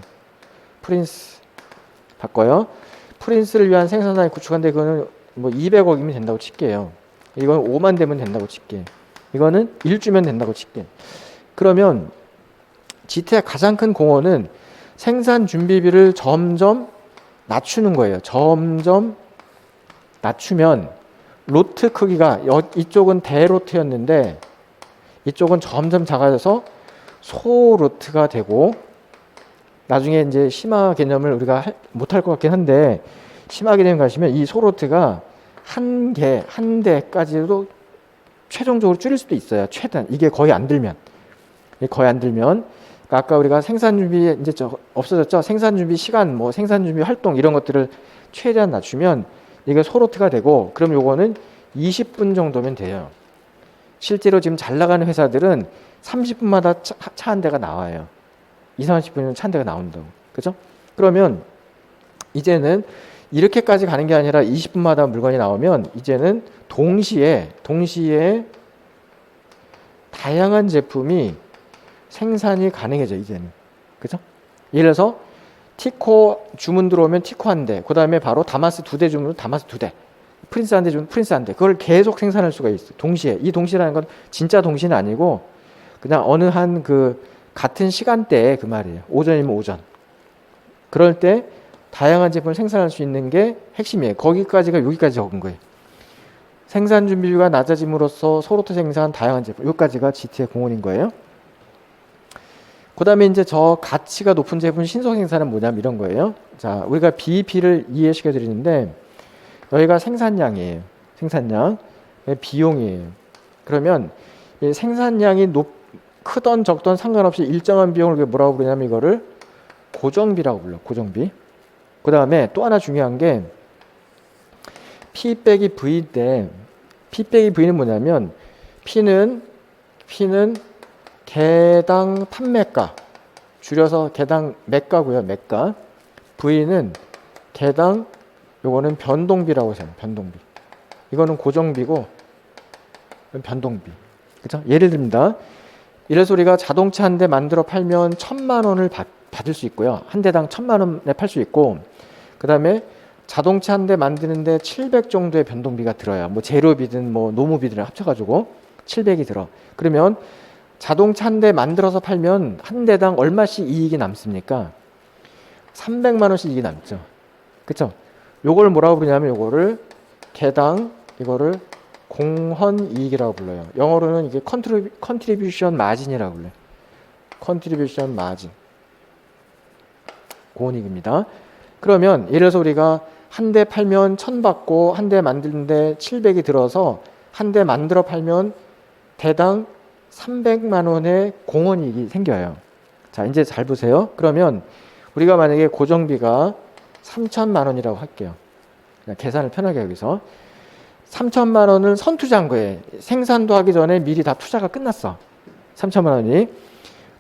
프린스를 위한 생산라인 구축한데 그거는 뭐 200억이면 된다고 칠게요. 이건 5만 대면 된다고 칠게. 이거는 1주면 된다고 칠게. 그러면 GT의 가장 큰 공헌은 생산 준비비를 점점 낮추는 거예요. 점점 낮추면 로트 크기가, 이쪽은 대로트였는데 이쪽은 점점 작아져서 소로트가 되고, 나중에 이제 심화 개념을 우리가 못할 것 같긴 한데, 심화 개념 가시면 이 소로트가 한 대까지도 최종적으로 줄일 수도 있어요. 최단. 이게 거의 안 들면. 아까 우리가 생산 준비 이제 없어졌죠. 생산 준비 시간, 뭐 생산 준비 활동 이런 것들을 최대한 낮추면 이게 소로트가 되고, 그럼 요거는 20분 정도면 돼요. 실제로 지금 잘 나가는 회사들은 30분마다 차 한 대가 나와요. 20-30분이면 차 한 대가 나온다고. 그죠? 그러면 이제는 이렇게까지 가는 게 아니라 20분마다 물건이 나오면 이제는 동시에 다양한 제품이 생산이 가능해져, 이제는. 그죠? 예를 들어서 T코 주문 들어오면 T코 한 대, 그 다음에 바로 다마스 2대 주문은 다마스 2대, 프린스 한 대 주문 프린스 한 대, 그걸 계속 생산할 수가 있어요. 동시에. 이 동시라는 건 진짜 동시는 아니고 그냥 어느 한 같은 시간대에 그 말이에요. 오전이면 오전. 그럴 때 다양한 제품을 생산할 수 있는 게 핵심이에요. 여기까지 적은 거예요. 생산 준비비가 낮아짐으로써 소로트 생산 다양한 제품, 여기까지가 GT의 공헌인 거예요. 그 다음에 이제 저 가치가 높은 제품 신속 생산은 뭐냐면 이런 거예요. 자, 우리가 BEP를 이해시켜 드리는데, 여기가 생산량이에요. 생산량. 비용이에요. 그러면 이 생산량이 크던 적던 상관없이 일정한 비용을 뭐라고 부르냐면 이거를 고정비라고 불러. 고정비. 그 다음에 또 하나 중요한 게 P 빼기 V인데, P 빼기 V는 뭐냐면 P는 개당 판매가, 줄여서 개당 매가고요. 매가. V는 개당, 요거는 변동비라고 해요. 변동비. 이거는 고정비고 변동비. 그죠? 예를 듭니다. 이래서 우리가 자동차 한 대 만들어 팔면 1,000만 원을 받을 수 있고요. 한 대당 1,000만 원에 팔 수 있고, 그 다음에 자동차 한 대 만드는데 700 정도의 변동비가 들어요. 뭐 재료비든 뭐 노무비든 합쳐가지고 700이 들어. 그러면 자동차 한 대 만들어서 팔면 한 대당 얼마씩 이익이 남습니까? 300만 원씩 이익이 남죠. 그쵸? 요걸 뭐라고 부르냐면 요거를 개당 이거를 공헌 이익이라고 불러요. 영어로는 이게 컨트리뷰션 마진이라고 불러요. 컨트리뷰션 마진. 공헌이익입니다. 그러면 예를 들어서 우리가 한 대 팔면 1000 받고 한 대 만드는데 700이 들어서 한 대 만들어 팔면 대당 300만 원의 공헌이익이 생겨요. 자, 이제 잘 보세요. 그러면 우리가 만약에 고정비가 3천만 원이라고 할게요. 그냥 계산을 편하게 여기서 3천만 원을 선투자한 거예요. 생산도 하기 전에 미리 다 투자가 끝났어. 3천만 원이.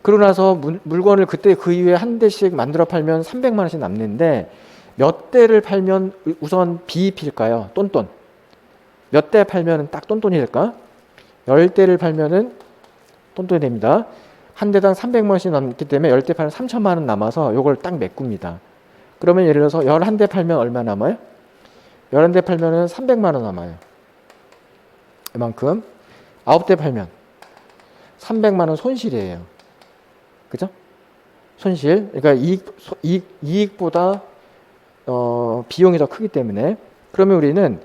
그러고 나서 물건을 그때 그 이후에 한 대씩 만들어 팔면 300만 원씩 남는데 몇 대를 팔면 우선 BEP일까요? 똔똔. 몇 대 팔면 딱 똔똔이 될까? 10대를 팔면은 똔똔이 됩니다. 한 대당 300만 원씩 남기 때문에 10대 팔면 3천만 원 남아서 요걸 딱 메꿉니다. 그러면 예를 들어서 11대 팔면 얼마 남아요? 11대 팔면은 300만 원 남아요. 이만큼. 9대 팔면 300만 원 손실이에요. 그죠? 손실. 그러니까 이익보다 비용이 더 크기 때문에. 그러면 우리는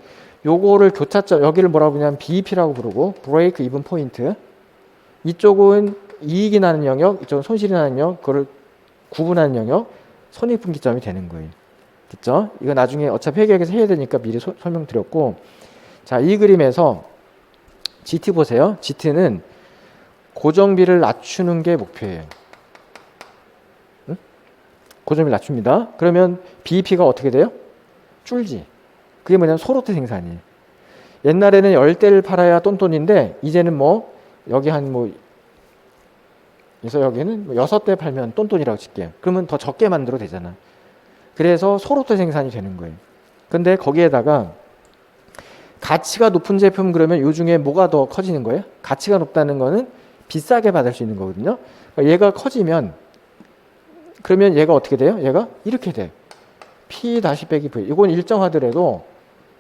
요거를 교차점, 여기를 뭐라고 부르냐면 BEP라고 부르고, 브레이크 이븐 포인트. 이쪽은 이익이 나는 영역, 이쪽은 손실이 나는 영역, 그걸 구분하는 영역, 손익분기점이 되는 거예요. 됐죠? 이거 나중에 어차피 회계에서 해야 되니까 미리 설명드렸고, 자, 이 그림에서 GT 보세요. GT는 고정비를 낮추는 게 목표예요. 응? 고정비를 낮춥니다. 그러면 BEP가 어떻게 돼요? 줄지. 그게 뭐냐면 소로트 생산이에요. 옛날에는 10대를 팔아야 똔똔인데 이제는 뭐 여기 그래서 여기는 6대 팔면 똔똔이라고 칠게요. 그러면 더 적게 만들어도 되잖아. 그래서 소로트 생산이 되는 거예요. 근데 거기에다가 가치가 높은 제품 그러면 요 중에 뭐가 더 커지는 거예요? 가치가 높다는 거는 비싸게 받을 수 있는 거거든요. 그러니까 얘가 커지면 그러면 얘가 어떻게 돼요? 얘가 이렇게 돼요. P 다시 빼기 V. 이건 일정하더라도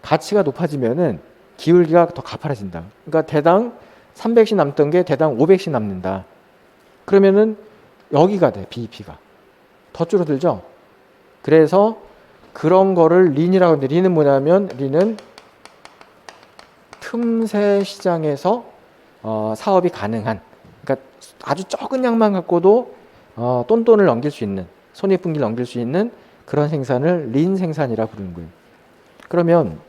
가치가 높아지면은 기울기가 더 가파라진다. 그러니까 대당 300씩 남던 게 대당 500씩 남는다. 그러면은 여기가 돼. BEP가. 더 줄어들죠? 그래서 그런 거를 린이라고 하는데 린은 뭐냐면 린은 틈새 시장에서 사업이 가능한, 그러니까 아주 적은 양만 갖고도 똔똔을 넘길 수 있는, 손익분기를 넘길 수 있는 그런 생산을 린 생산이라 부르는 거예요. 그러면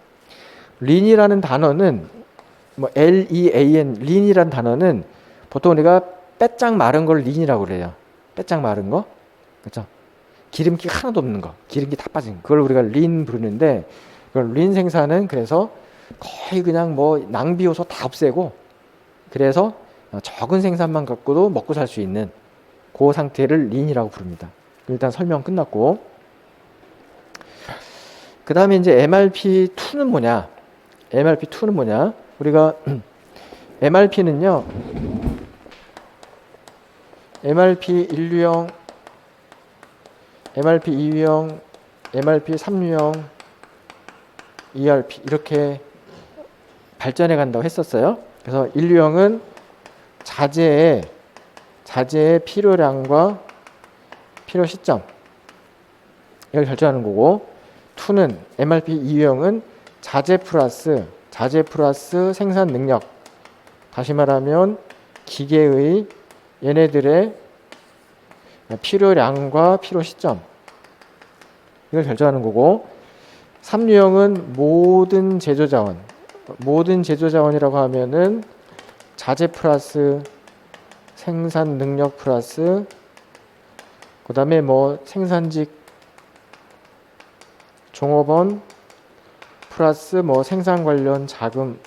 린이라는 단어는 뭐 LEAN 린이라는 단어는 보통 우리가 빼짝 마른 걸 린이라고 그래요. 빼짝 마른 거, 그렇죠? 기름기 하나도 없는 거, 기름기 다 빠진 거, 그걸 우리가 린 부르는데, 그걸 린 생산은 그래서 거의 그냥 뭐 낭비 요소 다 없애고, 그래서 적은 생산만 갖고도 먹고 살 수 있는 그 상태를 린이라고 부릅니다. 일단 설명 끝났고, 그 다음에 이제 MRP2는 뭐냐? MRP2는 뭐냐? 우리가 MRP는요, MRP 1유형, MRP 2유형, MRP 3유형, ERP 이렇게 발전해 간다고 했었어요. 그래서 1유형은 자재의 필요량과 필요 시점 이걸 결정하는 거고, 2는 MRP 2유형은 자재 플러스 생산 능력, 다시 말하면 기계의 얘네들의 필요량과 필요 시점 이걸 결정하는 거고, 3유형은 모든 제조자원이라고 하면은 자재 플러스 생산 능력 플러스 그 다음에 뭐 생산직 종업원 플러스 뭐 생산 관련 자금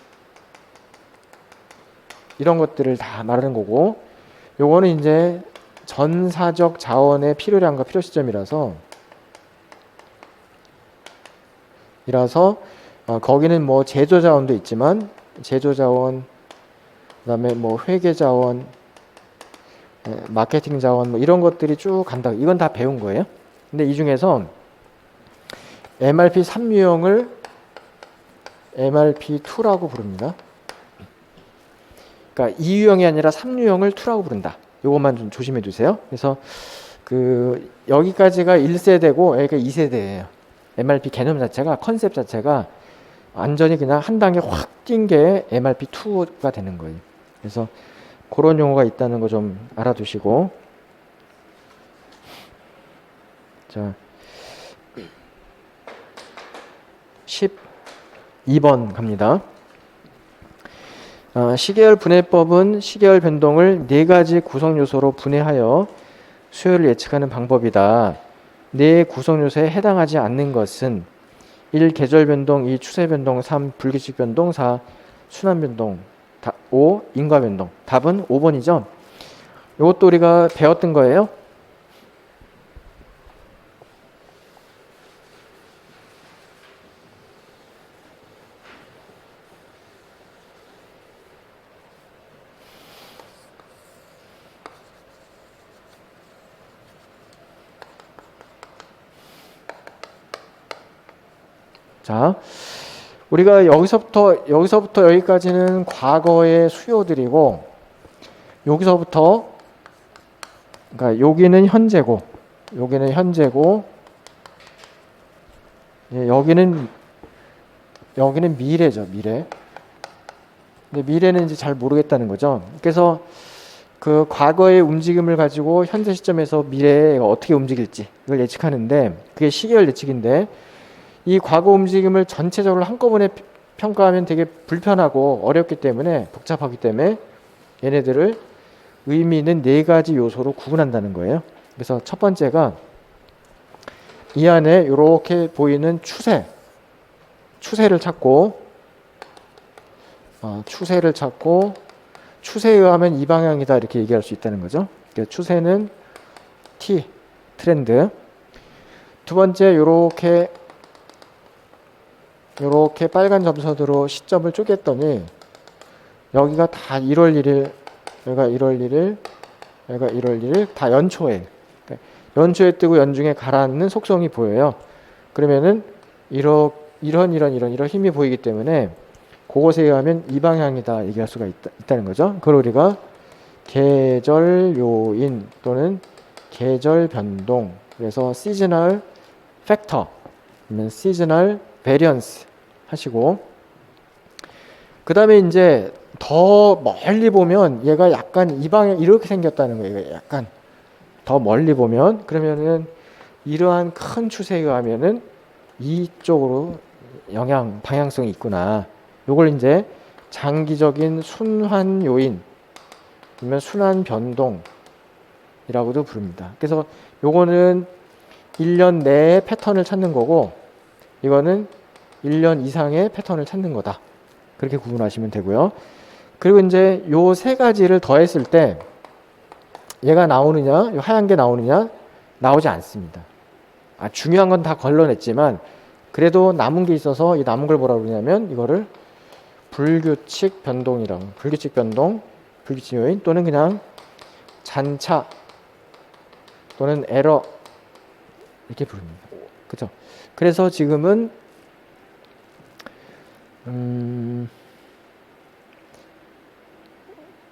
이런 것들을 다 말하는 거고, 요거는 이제 전사적 자원의 필요량과 필요 시점이라서 거기는 뭐 제조 자원도 있지만 제조 자원, 그다음에 뭐 회계 자원, 마케팅 자원 뭐 이런 것들이 쭉 간다. 이건 다 배운 거예요. 근데 이 중에서 MRP3 유형을 MRP2라고 부릅니다. 그러니까 2유형이 아니라 3유형을 2라고 부른다. 요것만 좀 조심해 두세요. 그래서 여기까지가 1세대고 여기가 2세대예요. MRP 개념 자체가, 컨셉 자체가 완전히 그냥 한 단계 확 뛴 게 MRP2가 되는 거예요. 그래서 그런 용어가 있다는 거 좀 알아두시고. 자, 12번 갑니다. 시계열 분해법은 시계열 변동을 4가지 구성 요소로 분해하여 수요를 예측하는 방법이다. 4 구성 요소에 해당하지 않는 것은 1. 계절 변동, 2. 추세 변동, 3. 불규칙 변동, 4. 순환 변동, 5. 인과 변동. 답은 5번이죠. 이것도 우리가 배웠던 거예요. 자, 우리가 여기서부터 여기까지는 과거의 수요들이고, 여기서부터, 그러니까 여기는 현재고, 예, 여기는 미래죠, 미래. 근데 미래는 이제 잘 모르겠다는 거죠. 그래서 그 과거의 움직임을 가지고 현재 시점에서 미래가 어떻게 움직일지 이걸 예측하는데, 그게 시계열 예측인데, 이 과거 움직임을 전체적으로 한꺼번에 평가하면 되게 불편하고 어렵기 때문에, 복잡하기 때문에 얘네들을 의미 있는 4가지 요소로 구분한다는 거예요. 그래서 첫 번째가 이 안에 이렇게 보이는 추세를 찾고, 추세에 의하면 이 방향이다 이렇게 얘기할 수 있다는 거죠. 그러니까 추세는 T, 트렌드. 두 번째, 요렇게 빨간 점선으로 시점을 쪼갰더니 여기가 다 1월 1일, 여기가 1월 1일, 여기가 1월 1일 다 연초에, 연초에 뜨고 연중에 가라앉는 속성이 보여요. 그러면은 이런 힘이 보이기 때문에 그것에 의하면 이 방향이다 얘기할 수가 있다는 거죠. 그걸 우리가 계절 요인 또는 계절 변동, 그래서 시즈널 팩터, 아니면 시즈널 베리언스 하시고, 그 다음에 이제 더 멀리 보면 얘가 약간 이 방향 이렇게 생겼다는 거예요. 약간 더 멀리 보면, 그러면은 이러한 큰 추세에 의하면은 이쪽으로 방향성이 있구나. 요걸 이제 장기적인 순환 요인, 아니면 순환 변동이라고도 부릅니다. 그래서 요거는 1년 내에 패턴을 찾는 거고, 이거는 1년 이상의 패턴을 찾는 거다. 그렇게 구분하시면 되고요. 그리고 이제 요 3가지를 더했을 때 얘가 나오느냐, 요 하얀 게 나오느냐, 나오지 않습니다. 중요한 건 다 걸러냈지만 그래도 남은 게 있어서 이 남은 걸 뭐라고 그러냐면 이거를 불규칙 변동이라고, 불규칙 변동, 불규칙 요인 또는 그냥 잔차 또는 에러 이렇게 부릅니다. 그죠? 그래서 지금은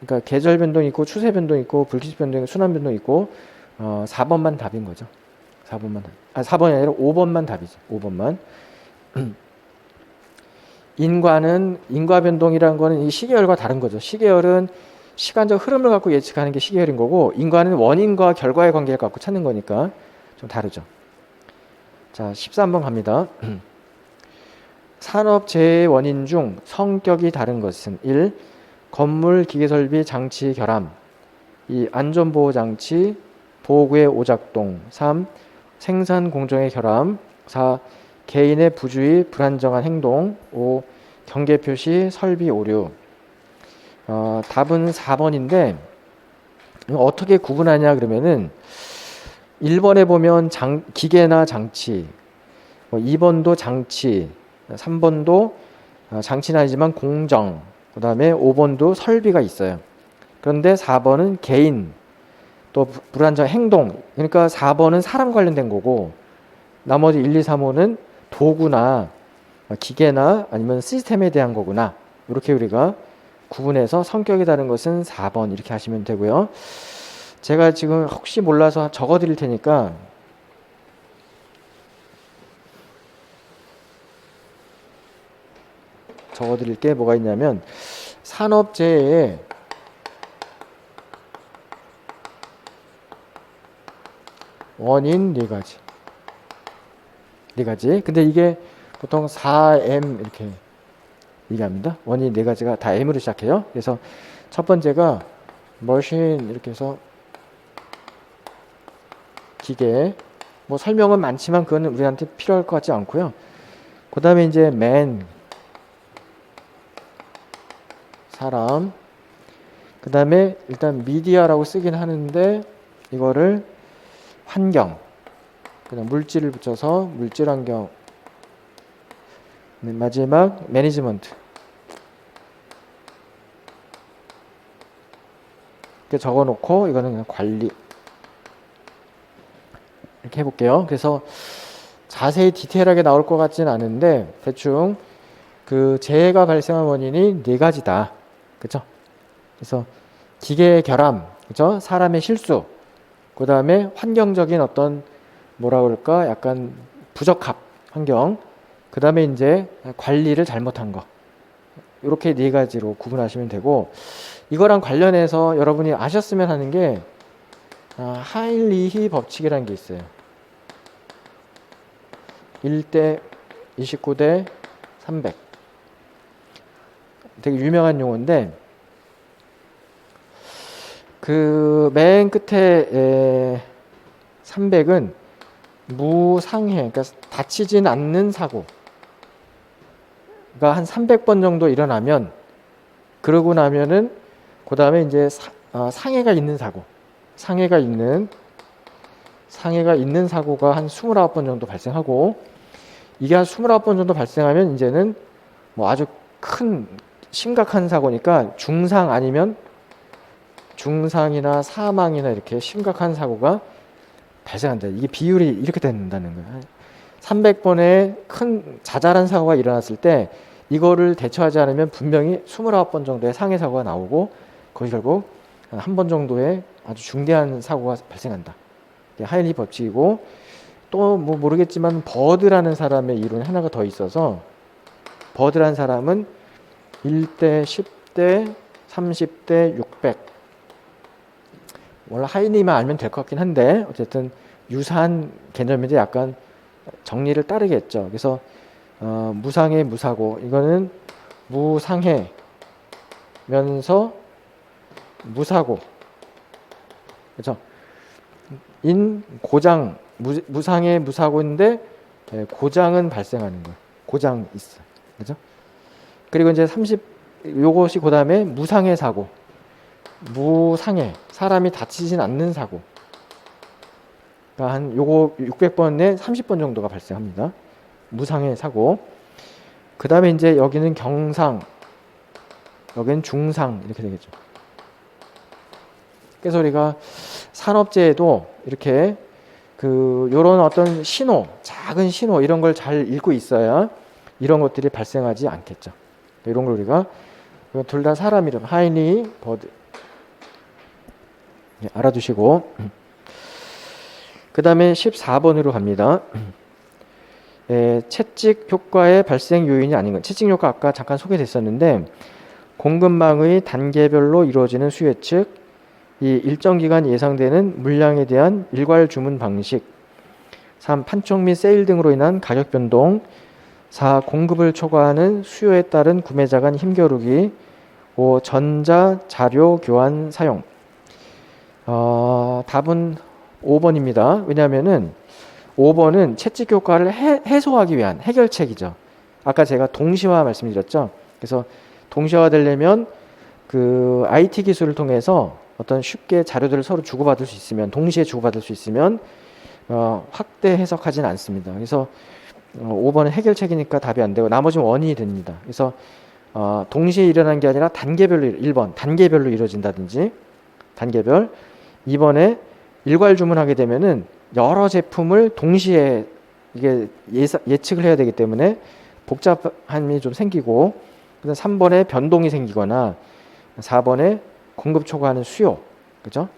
그러니까 계절 변동 있고 추세 변동 있고 불규칙 변동 있고 순환 변동 있고 4번만 답인 거죠. 4번이 아니라 5번만 답이죠. 5번만. 인과 변동이라는 거는 이 시계열과 다른 거죠. 시계열은 시간적 흐름을 갖고 예측하는 게 시계열인 거고, 인과는 원인과 결과의 관계를 갖고 찾는 거니까 좀 다르죠. 자, 13번 갑니다. 산업재해의 원인 중 성격이 다른 것은 1. 건물, 기계설비, 장치 결함, 2. 안전보호장치, 보호구의 오작동, 3. 생산 공정의 결함, 4. 개인의 부주의, 불안정한 행동, 5. 경계표시, 설비 오류. 답은 4번인데 어떻게 구분하냐 그러면은 1번에 보면 기계나 장치, 2번도 장치, 3번도 장치는 아니지만 공정, 그 다음에 5번도 설비가 있어요. 그런데 4번은 개인, 또 불안정 행동, 그러니까 4번은 사람 관련된 거고, 나머지 1, 2, 3호는 도구나 기계나 아니면 시스템에 대한 거구나. 이렇게 우리가 구분해서 성격이 다른 것은 4번 이렇게 하시면 되고요. 제가 지금 혹시 몰라서 적어 드릴 테니까 적어 드릴 게 뭐가 있냐면 산업재해에 원인 네 가지. 네 가지. 근데 이게 보통 4M 이렇게 얘기합니다. 원인 네 가지가 다 M으로 시작해요. 그래서 첫 번째가 머신 이렇게 해서 기계. 뭐 설명은 많지만 그거는 우리한테 필요할 것 같지 않고요. 그 다음에 이제 man 사람. 그 다음에 일단 미디어라고 쓰긴 하는데 이거를 환경. 그다음 물질을 붙여서 물질 환경. 마지막 매니지먼트. 이렇게 적어놓고 이거는 그냥 관리. 이렇게 해볼게요. 그래서 자세히 디테일하게 나올 것 같진 않은데 대충 그 재해가 발생한 원인이 네 가지다. 그죠? 그래서 기계의 결함, 그죠? 사람의 실수, 그 다음에 환경적인 어떤 뭐라 그럴까? 약간 부적합 환경, 그 다음에 이제 관리를 잘못한 거. 이렇게 네 가지로 구분하시면 되고, 이거랑 관련해서 여러분이 아셨으면 하는 게 하일리히 법칙이라는 게 있어요. 1대 29대 300. 되게 유명한 용어인데 그 맨 끝에 300은 무상해, 그러니까 다치진 않는 사고가 한 300번 정도 일어나면, 그러고 나면은 그 다음에 이제 상해가 있는 사고, 상해가 있는 사고가 한 29번 정도 발생하고, 이게 한 29번 정도 발생하면 이제는 뭐 아주 큰 심각한 사고니까 중상 아니면 중상이나 사망이나 이렇게 심각한 사고가 발생한다. 이게 비율이 이렇게 된다는 거예요. 300번의 큰 자잘한 사고가 일어났을 때 이거를 대처하지 않으면 분명히 29번 정도의 상해 사고가 나오고 거의 결국 한 번 정도의 아주 중대한 사고가 발생한다. 이게 하일리 법칙이고, 또 뭐 모르겠지만 버드라는 사람의 이론이 하나가 더 있어서, 버드라는 사람은 1대 10대 30대 600. 원래 하일리만 알면 될 것 같긴 한데 어쨌든 유사한 개념인데 약간 정리를 따르겠죠. 그래서 무상해 무사고, 이거는 무상해면서 무사고, 그렇죠? 인 고장, 무상해 무사고인데 고장은 발생하는 거예요. 고장 있어, 그렇죠? 그리고 이제 요것이 그 다음에 무상해 사고, 무상해, 사람이 다치진 않는 사고. 그러니까 한 요거 600번에 30번 정도가 발생합니다. 무상해 사고. 그 다음에 이제 여기는 경상, 여기는 중상 이렇게 되겠죠. 그래서 우리가 산업재해도 이렇게 요런 어떤 신호, 작은 신호 이런 걸 잘 읽고 있어야 이런 것들이 발생하지 않겠죠. 이런 걸 우리가 둘 다 사람 이름, 하일리, 버드 알아두시고, 그 다음에 14번으로 갑니다. 채찍 효과의 발생 요인이 아닌 것. 채찍 효과 아까 잠깐 소개됐었는데, 공급망의 단계별로 이루어지는 수혜측, 이 일정 기간 예상되는 물량에 대한 일괄 주문 방식, 3. 판촉 및 세일 등으로 인한 가격 변동, 4. 공급을 초과하는 수요에 따른 구매자 간 힘겨루기, 5. 전자 자료 교환 사용. 답은 5번입니다. 왜냐하면은 5번은 채찍 효과를 해소하기 위한 해결책이죠. 아까 제가 동시화 말씀드렸죠. 그래서 동시화가 되려면 그 IT 기술을 통해서 어떤 쉽게 자료들을 서로 주고받을 수 있으면, 동시에 주고받을 수 있으면 확대 해석하지는 않습니다. 그래서 5번은 해결책이니까 답이 안 되고 나머지는 원인이 됩니다. 그래서 동시에 일어난 게 아니라 단계별로, 1번 단계별로 이루어진다든지, 단계별. 2번에 일괄 주문하게 되면은 여러 제품을 동시에 이게 예측을 해야 되기 때문에 복잡함이 좀 생기고, 그다음 3번에 변동이 생기거나 4번에 공급 초과하는 수요, 그죠?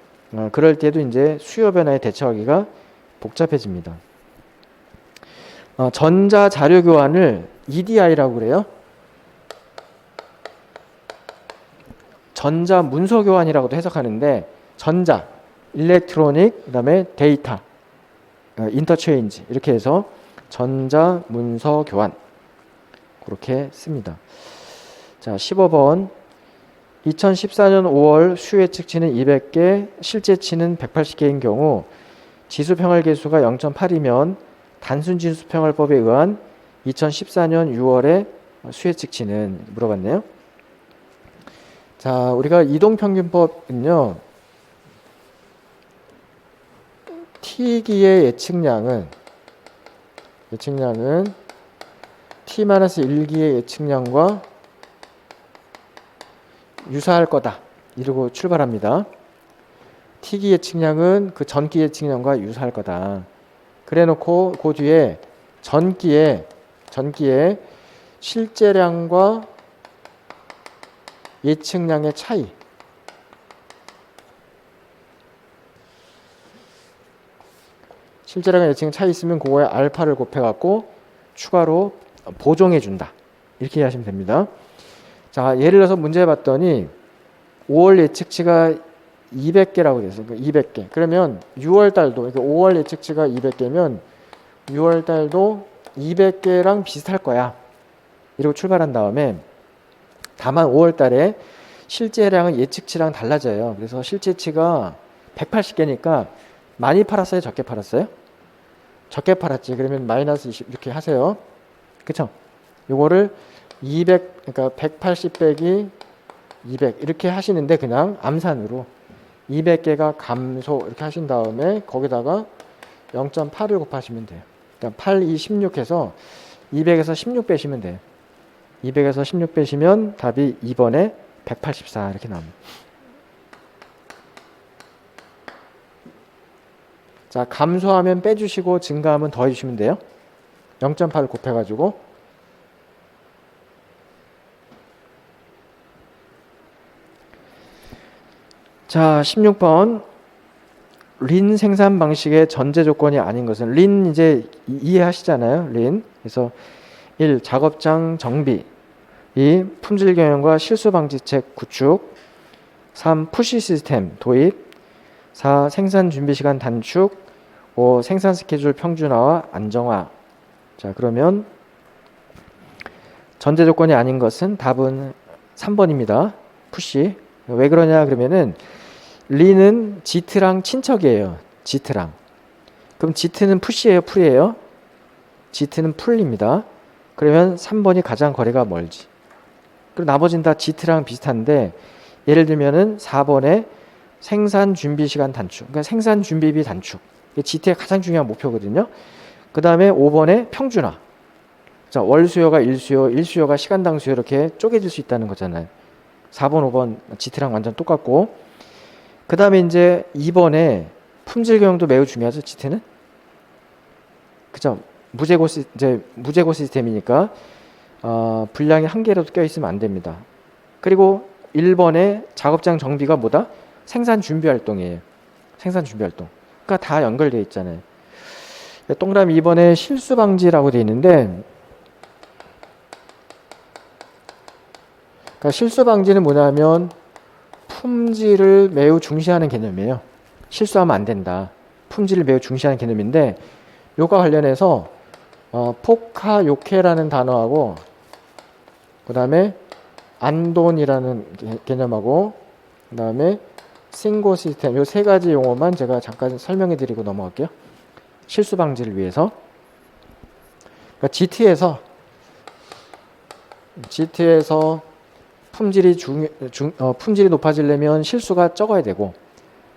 그럴 때도 이제 수요 변화에 대처하기가 복잡해집니다. 전자 자료 교환을 EDI라고 그래요. 전자 문서 교환이라고도 해석하는데, 전자, 일렉트로닉, 그다음에 데이터, 인터체인지 이렇게 해서 전자 문서 교환 그렇게 씁니다. 자, 15번 2014년 5월 수요 예측치는 200개, 실제치는 180개인 경우 지수 평활 계수가 0.8이면 단순 지수 평활법에 의한 2014년 6월의 수요 예측치는 물어봤네요. 자, 우리가 이동평균법은요, T기의 예측량은 T-1기의 예측량과 유사할 거다 이러고 출발합니다. T기 예측량은 그 전기 예측량과 유사할 거다. 그래 놓고 그 뒤에 전기의 실제량과 예측량의 차이, 실제량과 예측량 차이 있으면 그거에 알파를 곱해갖고 추가로 보정해 준다 이렇게 하시면 됩니다. 자, 예를 들어서 문제 봤더니 5월 예측치가 200개라고 되어 있어요. 200개. 그러면 6월 달도, 그러니까 5월 예측치가 200개면 6월 달도 200개랑 비슷할 거야. 이러고 출발한 다음에, 다만 5월 달에 실제량은 예측치랑 달라져요. 그래서 실제치가 180개니까 많이 팔았어요? 적게 팔았어요? 적게 팔았지. 그러면 마이너스 20 이렇게 하세요. 그쵸? 요거를 200, 그러니까 180 빼기 200 이렇게 하시는데, 그냥 암산으로 200개가 감소 이렇게 하신 다음에 거기다가 0.8을 곱하시면 돼요. 그러니까 8, 2, 16 해서 200에서 16 빼시면 돼요. 200에서 16 빼시면 답이 2번에 184 이렇게 나옵니다. 자, 감소하면 빼주시고 증가하면 더해주시면 돼요. 0.8을 곱해가지고. 자, 16번 린 생산 방식의 전제 조건이 아닌 것은, 린 이제 이해하시잖아요. 린. 그래서 1. 작업장 정비, 2. 품질 경영과 실수 방지책 구축, 3. 푸시 시스템 도입, 4. 생산 준비 시간 단축, 5. 생산 스케줄 평준화와 안정화. 자, 그러면 전제 조건이 아닌 것은 답은 3번입니다. 푸시. 왜 그러냐 그러면은 리는 지트랑 친척이에요. 지트랑. 그럼 지트는 푸시예요, 풀이에요? 지트는 풀입니다. 그러면 3번이 가장 거리가 멀지. 그리고 나머지는 다 지트랑 비슷한데, 예를 들면은 4번에 생산 준비 시간 단축, 그러니까 생산 준비비 단축, 이게 지트의 가장 중요한 목표거든요. 그 다음에 5번에 평준화. 자, 월 수요가 일 수요가 시간당 수요 이렇게 쪼개질 수 있다는 거잖아요. 4번, 5번 지트랑 완전 똑같고, 그 다음에 이제 2번에 품질 경영도 매우 중요하죠, 지트는. 그죠? 무재고 시스템이니까 분량이 한 개라도 껴있으면 안 됩니다. 그리고 1번에 작업장 정비가 뭐다? 생산 준비 활동이에요. 생산 준비 활동. 그러니까 다 연결되어 있잖아요. 동그라미 2번에 실수 방지라고 되어 있는데, 그러니까 실수 방지는 뭐냐면 품질을 매우 중시하는 개념이에요. 실수하면 안 된다. 품질을 매우 중시하는 개념인데, 요과 관련해서 포카요케라는 단어하고 그 다음에 안돈이라는 개념하고 그 다음에 싱고 시스템, 요 세 가지 용어만 제가 잠깐 설명해 드리고 넘어갈게요. 실수 방지를 위해서. 그러니까 GT에서 품질이 높아지려면 실수가 적어야 되고,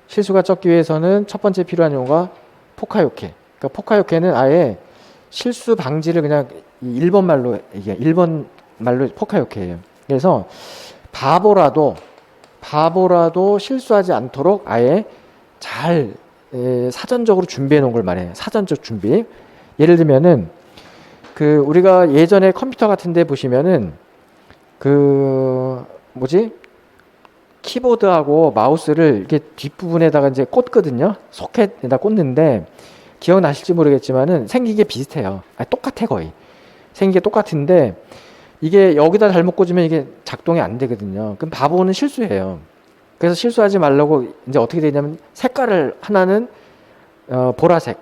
실수가 적기 위해서는 첫 번째 필요한 용어가 포카요케. 그러니까 포카요케는 아예 실수 방지를 그냥 일본 말로 포카요케예요. 그래서 바보라도 실수하지 않도록 아예 잘 사전적으로 준비해 놓은 걸 말해요. 사전적 준비. 예를 들면은 그 우리가 예전에 컴퓨터 같은 데 보시면은 그 뭐지? 키보드하고 마우스를 이렇게 뒷부분에다가 이제 꽂거든요. 소켓에다 꽂는데 기억나실지 모르겠지만은 생긴 게 비슷해요. 아니, 똑같아 거의. 생긴 게 똑같은데 이게 여기다 잘못 꽂으면 이게 작동이 안 되거든요. 그럼 바보는 실수해요. 그래서 실수하지 말라고 이제 어떻게 되냐면 색깔을 하나는 보라색,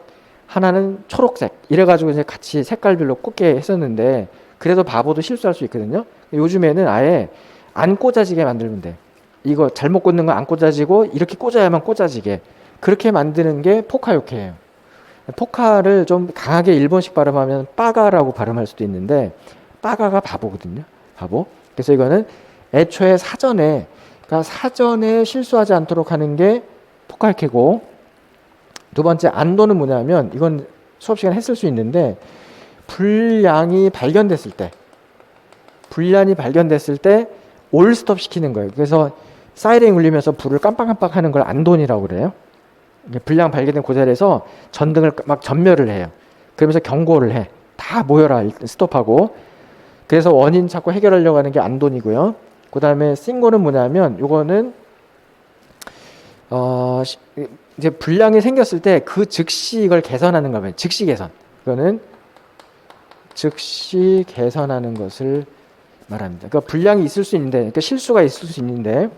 하나는 초록색 이래가지고 이제 같이 색깔별로 꽂게 했었는데 그래도 바보도 실수할 수 있거든요. 요즘에는 아예 안 꽂아지게 만들면 돼. 이거 잘못 꽂는 거 안 꽂아지고 이렇게 꽂아야만 꽂아지게 그렇게 만드는 게 포카요케예요. 포카를 좀 강하게 일본식 발음하면 빠가라고 발음할 수도 있는데 빠가가 바보거든요. 바보. 그래서 이거는 애초에 사전에 그러니까 사전에 실수하지 않도록 하는 게 포카요케고 두 번째 안도는 뭐냐면 이건 수업 시간에 했을 수 있는데 불량이 발견됐을 때 올 스톱 시키는 거예요. 그래서 사이렌 울리면서 불을 깜빡깜빡 하는 걸 안돈이라고 그래요. 불량 발견된 그 자리에서 전등을 막 전멸을 해요. 그러면서 경고를 해. 다 모여라. 스톱하고. 그래서 원인 찾고 해결하려고 하는 게 안돈이고요. 그 다음에 싱고는 뭐냐면 요거는 이제 불량이 생겼을 때 그 즉시 이걸 개선하는 거예요. 즉시 개선. 이거는 즉시 개선하는 것을 말합니다. 그러니까 불량이 있을 수 있는데, 그러니까 실수가 있을 수 있는데,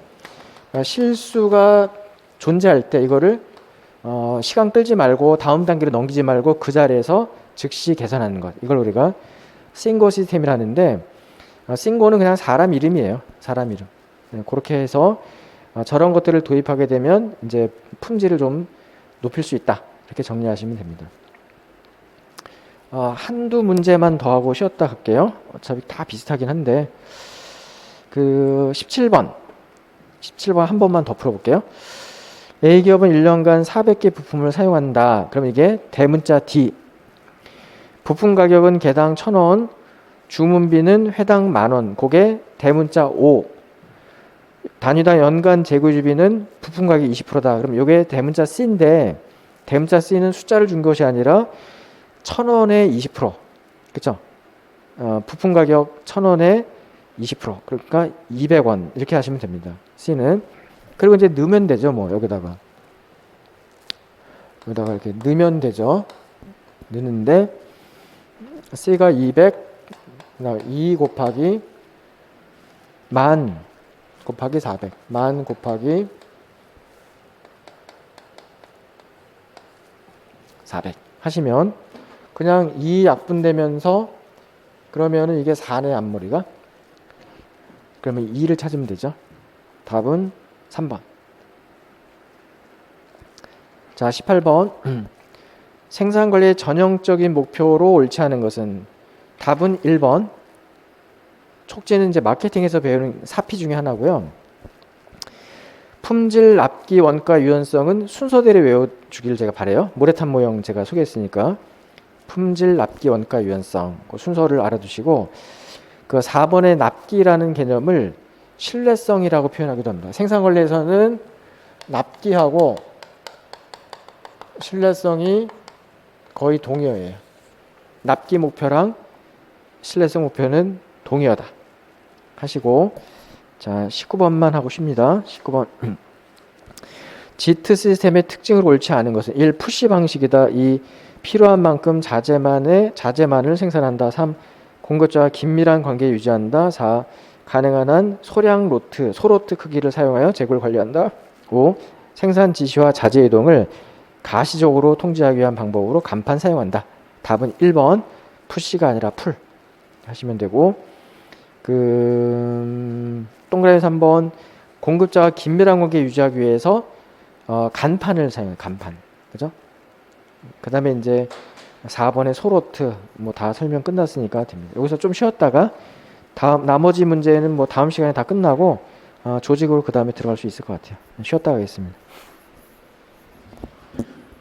실수가 존재할 때 이거를 시간 끌지 말고 다음 단계로 넘기지 말고 그 자리에서 즉시 개선하는 것. 이걸 우리가 싱고 시스템이라 하는데 싱고는 그냥 사람 이름이에요. 사람 이름. 네, 그렇게 해서 저런 것들을 도입하게 되면 이제 품질을 좀 높일 수 있다. 이렇게 정리하시면 됩니다. 한두 문제만 더 하고 쉬었다 갈게요. 어차피 다 비슷하긴 한데 그 17번 한 번만 더 풀어볼게요. A기업은 1년간 400개 부품을 사용한다. 그럼 이게 대문자 D. 부품 가격은 개당 1,000원, 주문비는 회당 10,000원. 그게 대문자 O. 단위당 연간 재고유지비는 부품 가격 20%다. 그럼 이게 대문자 C인데 대문자 C는 숫자를 준 것이 아니라 1,000원에 20%. 그쵸? 부품 가격 1,000원에 20%. 그러니까 200원. 이렇게 하시면 됩니다. C는. 그리고 이제 넣으면 되죠. 뭐, 여기다가 이렇게 넣으면 되죠. 넣는데, C가 200, 2 곱하기 10,000 곱하기 400. 10,000 곱하기 400 하시면, 그냥 2 약분되면서, 그러면은 이게 4네, 앞머리가. 그러면 2를 찾으면 되죠. 답은 3번. 자, 18번. 생산관리의 전형적인 목표로 옳지 않은 것은 답은 1번. 촉진은 이제 마케팅에서 배우는 사피 중에 하나고요. 품질, 납기, 원가, 유연성은 순서대로 외워주기를 제가 바래요. 모래탄 모형 제가 소개했으니까. 품질, 납기, 원가, 유연성. 그 순서를 알아두시고 그 4번의 납기라는 개념을 신뢰성이라고 표현하기도 합니다. 생산관리에서는 납기하고 신뢰성이 거의 동의어예요. 납기 목표랑 신뢰성 목표는 동의어다 하시고, 자 19번만 하고 쉽니다. 19번 지트 시스템의 특징으로 옳지 않은 것은 1. 푸시 방식이다. 2. 필요한 만큼 자재만을 생산한다. 3. 공급자와 긴밀한 관계 유지한다. 4. 가능한 한 소량 소로트 크기를 사용하여 재고를 관리한다. 5. 생산 지시와 자재 이동을 가시적으로 통제하기 위한 방법으로 간판 사용한다. 답은 1번 푸시가 아니라 풀 하시면 되고, 동그라미 3번 공급자와 긴밀한 관계 유지하기 위해서 간판을 사용해요. 간판. 그죠? 그 다음에 이제 4번의 소로트 뭐 다 설명 끝났으니까 됩니다. 여기서 좀 쉬었다가 나머지 문제는 뭐 다음 시간에 다 끝나고 조직으로 그 다음에 들어갈 수 있을 것 같아요. 쉬었다 가겠습니다.